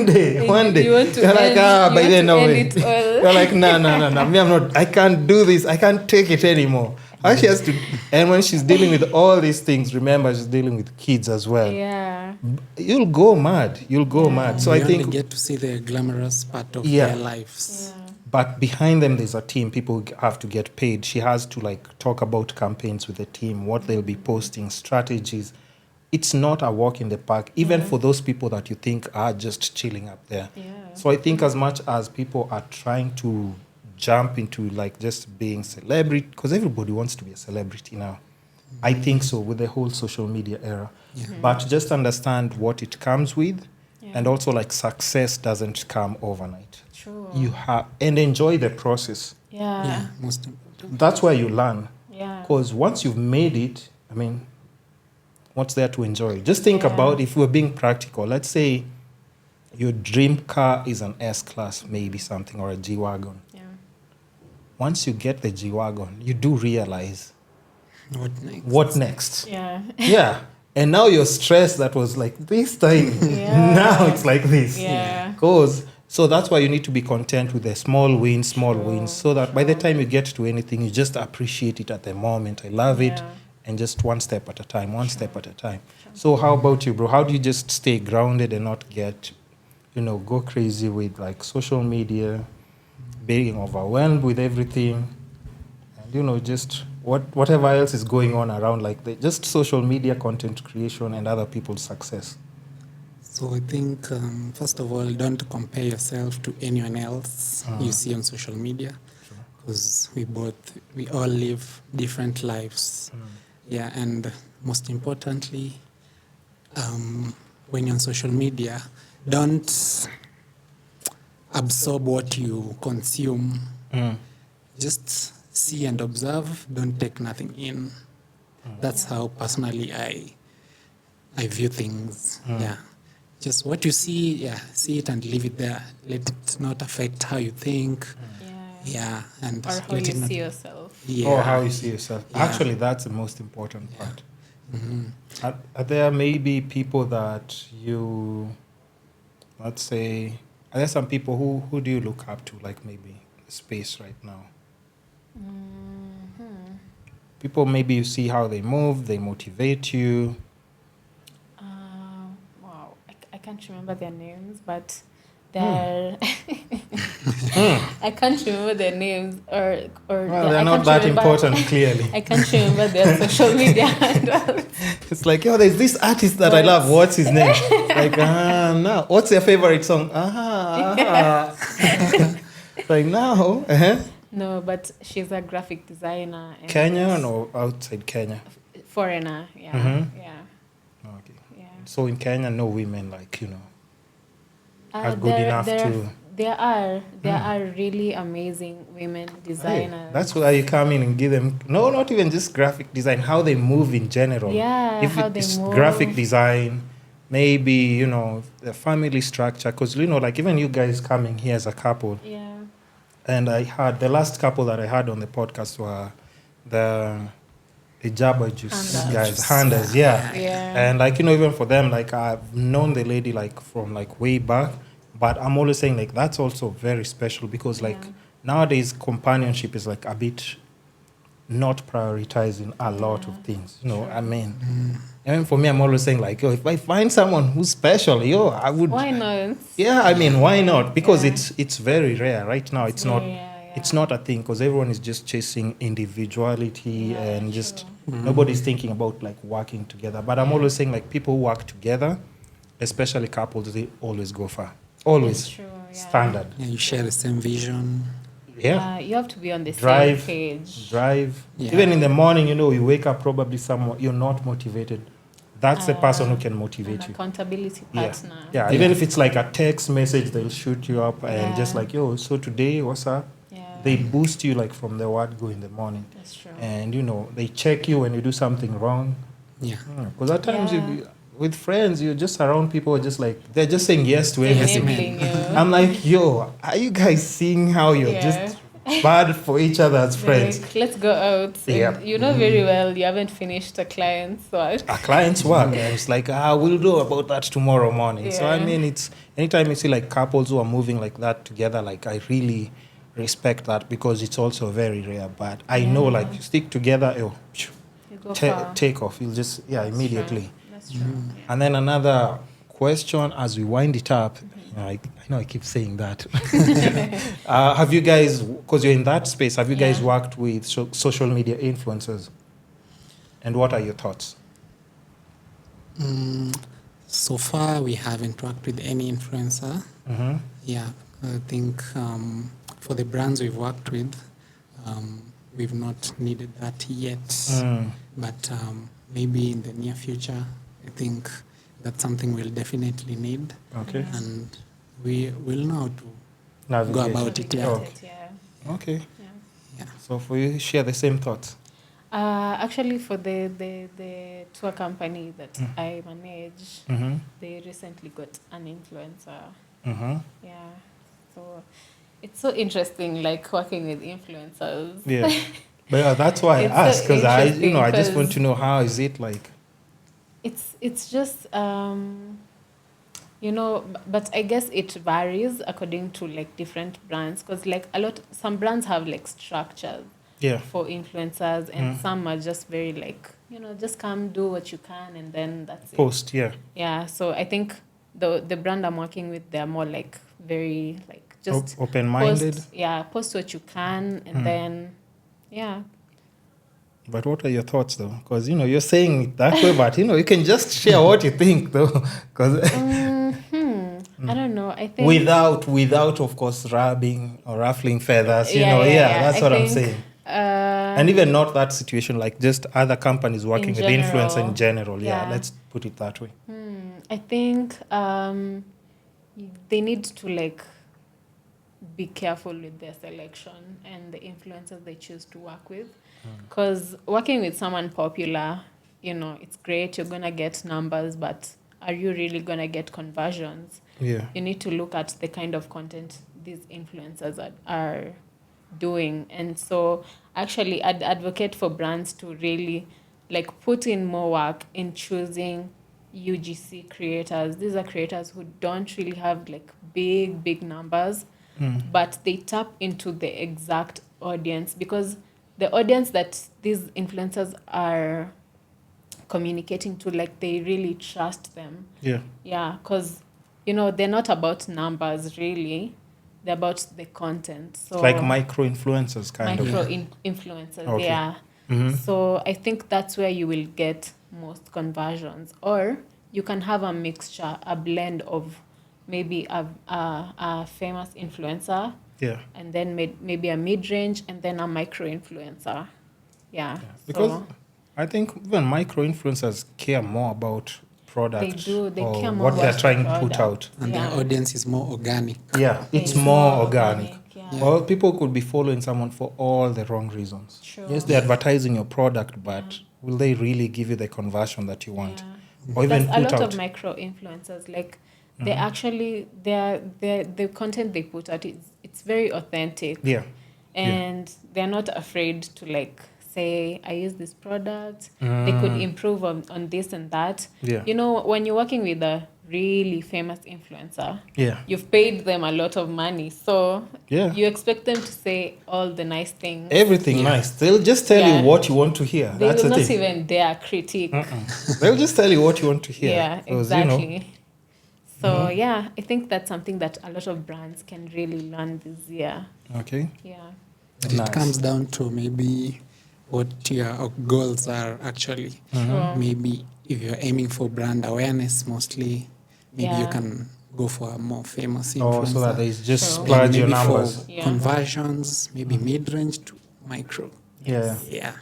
day. You want to You're like, by then, no way. it all. You're like, no. Me, I'm not. I can't do this. I can't take it anymore. How she has to. And when she's dealing with all these things, remember she's dealing with kids as well. Yeah. You'll go mad. So We I think only get to see the glamorous part of their lives. Yeah. But behind them, there's a team. People have to get paid. She has to like talk about campaigns with the team, what they'll be posting, strategies. It's not a walk in the park, even for those people that you think are just chilling up there. Yeah. So I think as much as people are trying to jump into like just being celebrity, because everybody wants to be a celebrity now. I think so with the whole social media era. Yeah. But just understand what it comes with, and also like success doesn't come overnight. True. You have and enjoy the process. Yeah. Most important. That's where you learn. Yeah. Because once you've made it, I mean, what's there to enjoy? Just think about if we're being practical. Let's say your dream car is an S-Class, maybe something, or a G-Wagon. Yeah. Once you get the G-Wagon, you do realize What next? what next. Yeah. Yeah. And now your stress that was like this time, now it's like this. Yeah. So that's why you need to be content with the small wins, so that by the time you get to anything, you just appreciate it at the moment. I love it. And just one step at a time. So how about you, bro? How do you just stay grounded and not get, go crazy with like social media, being overwhelmed with everything, and, just whatever else is going on around, like just social media content creation and other people's success? So I think, first of all, don't compare yourself to anyone else you see on social media, because we all live different lives. Yeah, and most importantly, when you're on social media, don't absorb what you consume. Just see and observe. Don't take nothing in. That's how personally I view things. Yeah. Just what you see, see it and leave it there. Let it not affect how you think. Yeah, and Or how you see yourself. Yeah. Or how you see yourself. Yeah. Actually, that's the most important part. Mm-hmm. Are there maybe people that you, let's say, are there some people who do you look up to, like maybe space right now? People maybe you see how they move, they motivate you. Wow, I can't remember their names, but they're I can't remember their names or Well, they're not that important, clearly. I can't remember their social media handles. It's like, there's this artist that I love. What's his name? Like, no. What's your favorite song? Like, no. No, but she's a graphic designer. And Kenya or outside Kenya? Foreigner, yeah. Mm-hmm. Yeah. Okay. Yeah. So in Kenya, no women like, are good there- enough there- to... There are really amazing women designers. That's why you come in and give them, no, not even just graphic design, how they move in general. Yeah, if how it's they move. graphic design, maybe, the family structure, because, like even you guys coming here as a couple, Yeah. and I had, the last couple that I had on the podcast were the Jabba Juice Handers. guys, Handers, yeah. Yeah. And like, even for them, like I've known the lady like from like way back. But I'm always saying like that's also very special because like nowadays companionship is like a bit not prioritizing a lot of things. You know, I mean, and for me, I'm always saying like, if I find someone who's special, I would. Why not? Yeah, I mean, why not? Because it's very rare right now. It's not. Yeah. It's not a thing because everyone is just chasing individuality and just nobody's thinking about like working together. But I'm always saying like people who work together, especially couples, they always go far. Always standard. Yeah, you share the same vision. Yeah. You have to be on the same page. Drive. Yeah. Even in the morning, you wake up probably somewhere, you're not motivated. That's the person who can motivate you. Accountability partner. Yeah. Even if it's like a text message, they'll shoot you up and just like, so today, what's up? Yeah. They boost you like from the word go in the morning. That's true. And, they check you when you do something wrong. Yeah. Because at times with friends, you're just around people who are just like, they're just saying yes to everything. I'm like, are you guys seeing how you're just bad for each other as friends? Like, let's go out. And you know very well you haven't finished a client's work. A client's work. And it's like, we'll do about that tomorrow morning. Yeah. So, I mean, it's anytime you see like couples who are moving like that together, like I really respect that because it's also very rare. But I know like you stick together, You go far. take off. You'll just, immediately. That's true. And then another question as we wind it up, I know I keep saying that. Have you guys, because you're in that space, have you guys worked with social media influencers? And what are your thoughts? So far, we haven't worked with any influencer. Yeah, I think for the brands we've worked with, we've not needed that yet. But maybe in the near future, I think that's something we'll definitely need. Okay. And we will know to go about it. Okay. Yeah. So for you, share the same thoughts. Actually, for the tour company that I manage, they recently got an influencer. Yeah. So it's so interesting, like working with influencers. Yeah. But that's why I asked, because I just want to know how is it like. It's just but I guess it varies according to like different brands, because like some brands have like structures for influencers, and some are just very like just come do what you can and then that's post it. So I think the brand I'm working with, they're more like very like just open-minded. Post what you can and then But what are your thoughts, though? Because, you're saying it that way, but, you can just share what you think, though. Cause I don't know. I think... Without, of course, ruffling feathers, that's what I'm saying. And even not that situation, like just other companies working with influencers in general. Let's put it that way. I think they need to, like, be careful with their selection and the influencers they choose to work with. Because working with someone popular, it's great, you're going to get numbers, but are you really going to get conversions? Yeah. You need to look at the kind of content these influencers are doing. And so actually I'd advocate for brands to really like put in more work in choosing UGC creators. These are creators who don't really have like big numbers, but they tap into the exact audience, because the audience that these influencers are communicating to, like, they really trust them. Yeah, because, they're not about numbers, really. They're about the content. So like micro-influencers, kind of. Micro-influencers, So I think that's where you will get most conversions. Or you can have a mixture, a blend of maybe a famous influencer, and then maybe a mid-range, and then a micro-influencer. Because I think even micro-influencers care more about product. They do. They care more what they're trying to put out. And their audience is more organic. It's more organic. Or people could be following someone for all the wrong reasons. Yes, they're advertising your product, but will they really give you the conversion that you want? Or even a lot of micro-influencers, like, they actually, the content they put out, it's very authentic. And they're not afraid to, like, say, I use this product, they could improve on this and that. When you're working with a really famous influencer, Yeah. you've paid them a lot of money, so Yeah. you expect them to say all the nice things. Everything nice. They'll just tell Yeah. you what you want to hear. They That's will the not thing. even dare critique. They'll just tell you what you want to hear. Yeah, 'Cause, exactly. So yeah, I think that's something that a lot of brands can really learn this year. Okay. Yeah. But it comes down to maybe what your goals are actually. Sure. Maybe if you're aiming for brand awareness mostly, maybe you Yeah. can go for a more famous Oh, influencer. so that they just Sure. And splurge your maybe numbers. for Yeah. conversions, maybe mid-range to micro. Yeah. Yeah.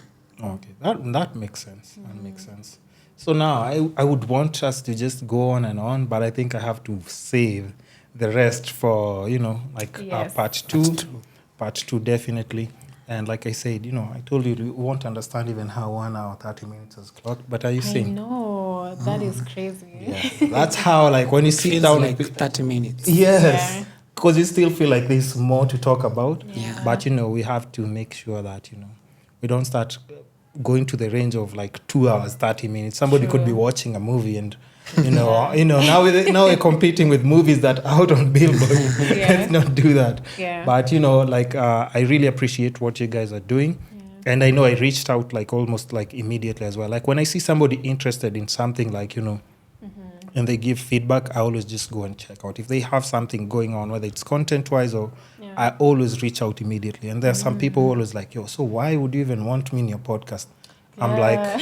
Okay. That makes sense. That makes sense. So now I would want us to just go on, but I think I have to save the rest for, like Yes. part two. Part two, definitely. And like I said, I told you won't understand even how 1 hour, 30 minutes is clocked. But are you I saying? know, that is crazy. Yeah. That's how, like, when you sit Feels down like with 30 minutes. Yes. Yeah. Because you still feel like there's more to talk about. Yeah. But, we have to make sure that, we don't start going to the range of like 2 hours, 30 minutes. Somebody could be True. watching a movie and, now we're competing with movies that are out on Billboard. Yeah. Let's not do that. Yeah. But, I really appreciate what you guys are doing. Yeah. And I know I reached out like almost like immediately as well. Like when I see somebody interested in something like, and they give feedback, I always just go and check out. If they have something going on, whether it's content-wise or Yeah. I always reach out immediately. And there are some people always like, so why would you even want me in your podcast? I'm like,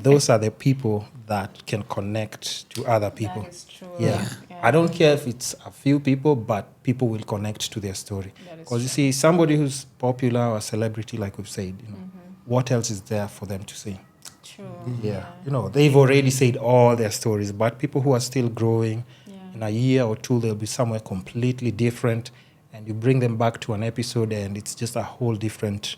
those are the people that can connect to other people. That is true. Yeah. I don't care if it's a few people, but people will connect to their story. That is Because you see, somebody who's popular or a celebrity, like we've said, what else is there for them to say? True. Yeah. They've already said all their stories, but people who are still growing, in a year or two, they'll be somewhere completely different. And you bring them back to an episode and it's just a whole different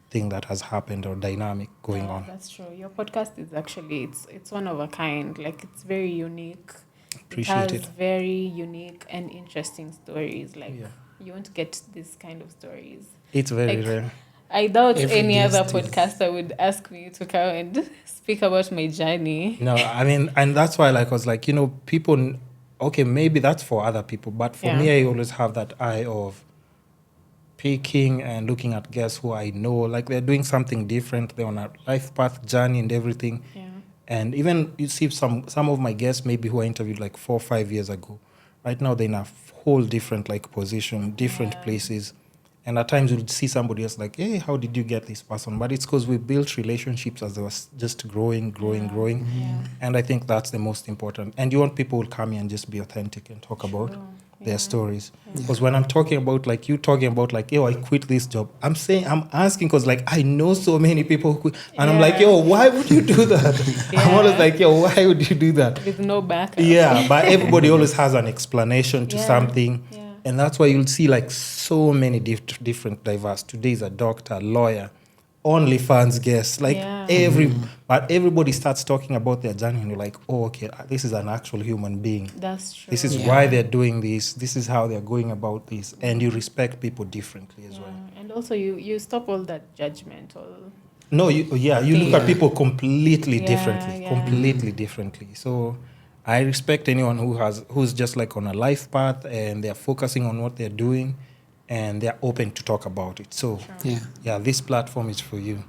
thing that has happened or dynamic going on. That's true. Your podcast is actually, it's one of a kind. Like, it's very unique. Appreciate it has very unique and interesting stories. Like, you won't get this kind of stories. It's very Like, rare. I doubt Every any other guest is- podcaster would ask me to come and speak about my journey. No, I mean, and that's why I was like, people, okay, maybe that's for other people, but for me, I always have that eye of picking and looking at guests who I know, like they're doing something different, they're on a life path journey and everything. Yeah. And even you see some of my guests maybe who I interviewed like 4 or 5 years ago, right now they're in a whole different like position, different places. And at times you'll see somebody else like, hey, how did you get this person? But it's because we built relationships as they was just growing. Yeah. And I think that's the most important. And you want people who come here and just be authentic and talk about their stories. Because when I'm talking about like you talking about like, I quit this job, I'm asking because like I know so many people who quit. And I'm like, why would you do that? I'm always like, why would you do that? With no backup. Yeah, but everybody always has an explanation to something. Yeah. And that's why you'll see like so many different diverse. Today's a doctor, lawyer, OnlyFans guests, like but everybody starts talking about their journey and you're like, oh, okay, this is an actual human being. That's true. This is why they're doing this. This is how they're going about this. And you respect people differently as well. And also you stop all that judgmental. No, you look at people completely differently. Yeah. Completely differently. So I respect anyone who's just like on a life path and they're focusing on what they're doing and they're open to talk about it. So this platform is for you.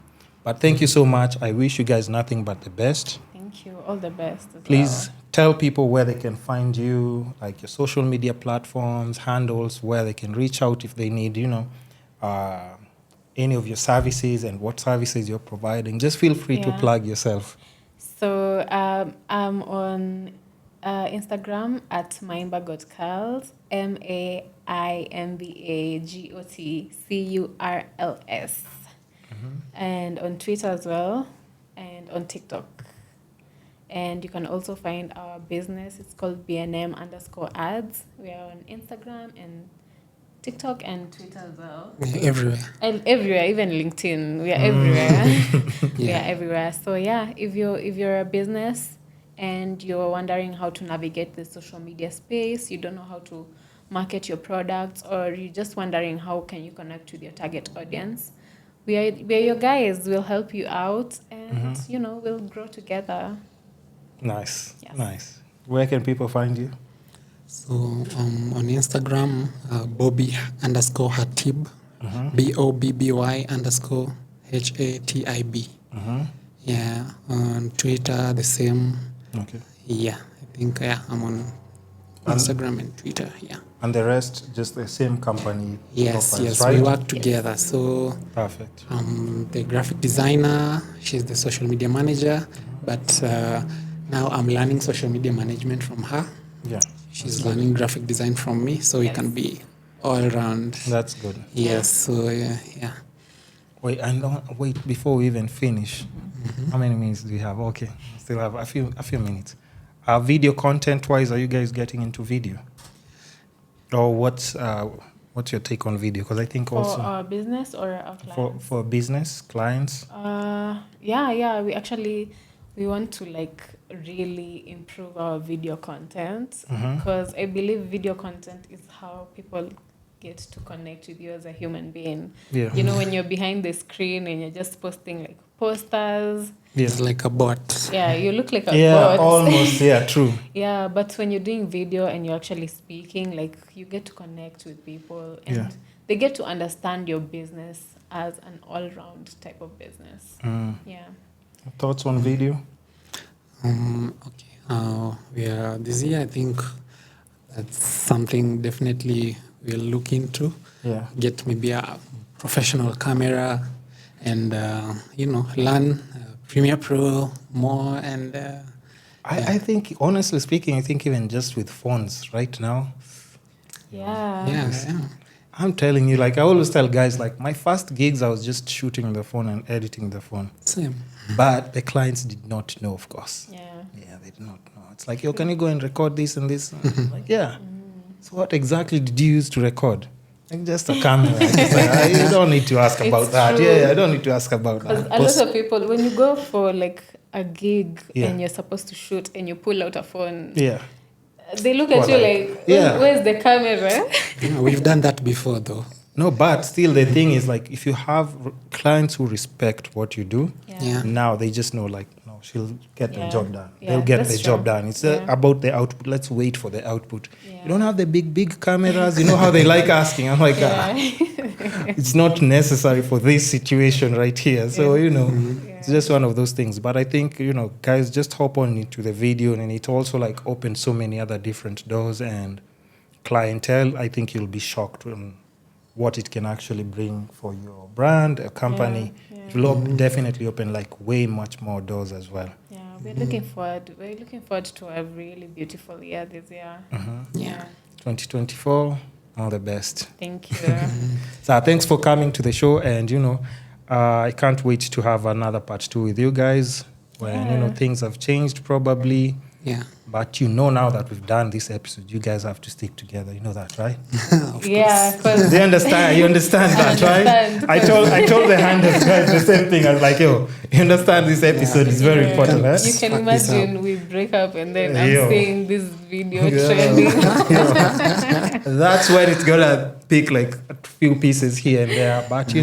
But thank you so much. I wish you guys nothing but the best. Thank you. All the best. Please tell people where they can find you, like your social media platforms, handles, where they can reach out if they need, any of your services and what services you're providing. Just feel free to plug yourself. So I'm on Instagram at Maimbagotcurls, Maimbagotcurls, and on Twitter as well, and on TikTok. And you can also find our business. It's called BNM_ads. We are on Instagram and TikTok and Twitter as well. Everywhere. And everywhere, even LinkedIn. We are everywhere. We are everywhere. So if you're a business and you're wondering how to navigate the social media space, you don't know how to market your products, or you're just wondering how can you connect with your target audience, we are your guys. We'll help you out and we'll grow together. Nice. Yes. Nice. Where can people find you? So on Instagram, Bobby_Hatib, BOBBY_HATIB. Yeah, on Twitter the same. Okay. Yeah, I think I'm on Instagram and Twitter. Yeah. And the rest, just the same company. Yes, profiles, right? we work together. So perfect. I'm the graphic designer. She's the social media manager. But now I'm learning social media management from her. Yeah. She's learning graphic design from me, so we can be all around. That's good. Yes. So yeah. Wait, before we even finish, how many minutes do you have? Okay, still have a few minutes. Video content wise, are you guys getting into video? Or what's your take on video? Because I think for also our business or our clients. for business clients. We want to like really improve our video content because I believe video content is how people get to connect with you as a human being. Yeah. You know, when you're behind the screen and you're just posting like posters. Yeah. It's like a bot. Yeah, you look like a bot. Yeah, almost. Yeah, true. Yeah, but when you're doing video and you're actually speaking, like you get to connect with people and they get to understand your business as an all-round type of business. Yeah. Thoughts on video? Okay. This year I think that's something definitely we'll look into. Yeah. Get maybe a professional camera and learn Premiere Pro more and. I think, honestly speaking, I think even just with phones right now. Yeah. Yes. Yeah. I'm telling you, like I always tell guys, like my first gigs, I was just shooting the phone and editing the phone. Same. But the clients did not know, of course. Yeah. Yeah, they did not know. It's like, yo, can you go and record this and this? I'm like, yeah. So what exactly did you use to record? Like just a camera. It's like, you don't need to ask about that. True. Yeah, I don't need to ask about that. A lot of people, when you go for like a gig and you're supposed to shoot and you pull out a phone, they look at you like, where's the camera? Yeah, we've done that before though. No, but still the thing is like if you have clients who respect what you do, now they just know like, no, she'll get the job done. They'll get the job done. It's about the output. Let's wait for the output. You don't have the big cameras. You know how they like asking. I'm like, it's not necessary for this situation right here. So, it's just one of those things. But I think, guys, just hop on into the video and it also like opens so many other different doors and clientele. I think you'll be shocked when what it can actually bring for your brand, a company. It will definitely open like way much more doors as well. Yeah, we're looking forward to a really beautiful year this year. 2024, all the best. Thank you. So thanks for coming to the show, and I can't wait to have another part 2 with you guys when things have changed probably. Yeah. But now that we've done this episode, you guys have to stick together. You know that, right? Yeah. They understand. You understand that, right? I told the handlers guys the same thing. I was like, yo, you understand this episode is very important, right? You can imagine we break up and then I'm seeing this video trending. That's when it's gonna pick like a few pieces here and there. But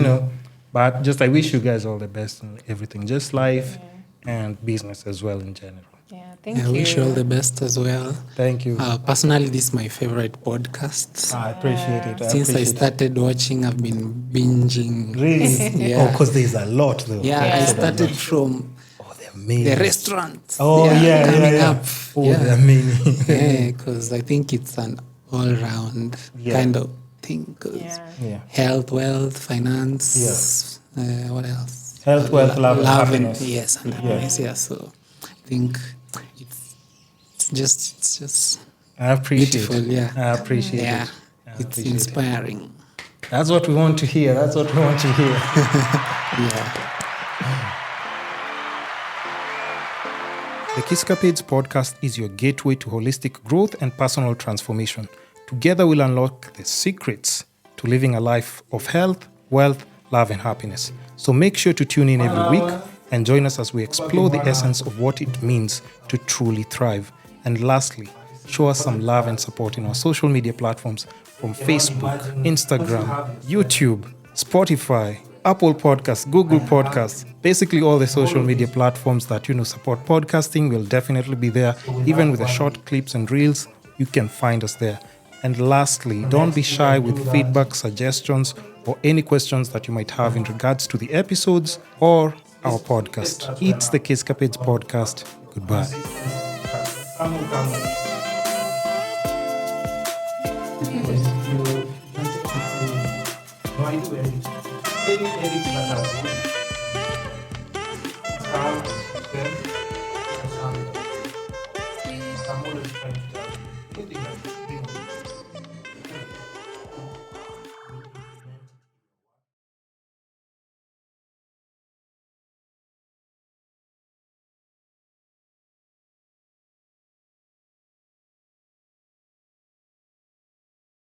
but just I wish you guys all the best in everything, just life and business as well in general. Yeah, thank you. I wish you all the best as well. Thank you. Personally, this is my favorite podcast. I appreciate it. Since I started watching, I've been binging. Really? Oh, because there's a lot though. I started from the restaurants. Oh, coming up. Oh, they're many. Because I think it's an all-round kind of thing. Health, wealth, finance. What else? Health, wealth, love, and happiness. Yes, and happiness. Yeah. So I think it's just I appreciate beautiful. it. Yeah, I appreciate it. It's inspiring. That's what we want to hear. Yeah. The Kisscapades podcast is your gateway to holistic growth and personal transformation. Together we'll unlock the secrets to living a life of health, wealth, love, and happiness. So make sure to tune in every week and join us as we explore the essence of what it means to truly thrive. And lastly, show us some love and support in our social media platforms from Facebook, Instagram, YouTube, Spotify, Apple Podcasts, Google Podcasts, basically all the social media platforms that, support podcasting will definitely be there. Even with the short clips and reels, you can find us there. And lastly, don't be shy with feedback, suggestions, or any questions that you might have in regards to the episodes or our podcast. It's the Kisscapades podcast. Goodbye. Any edits that are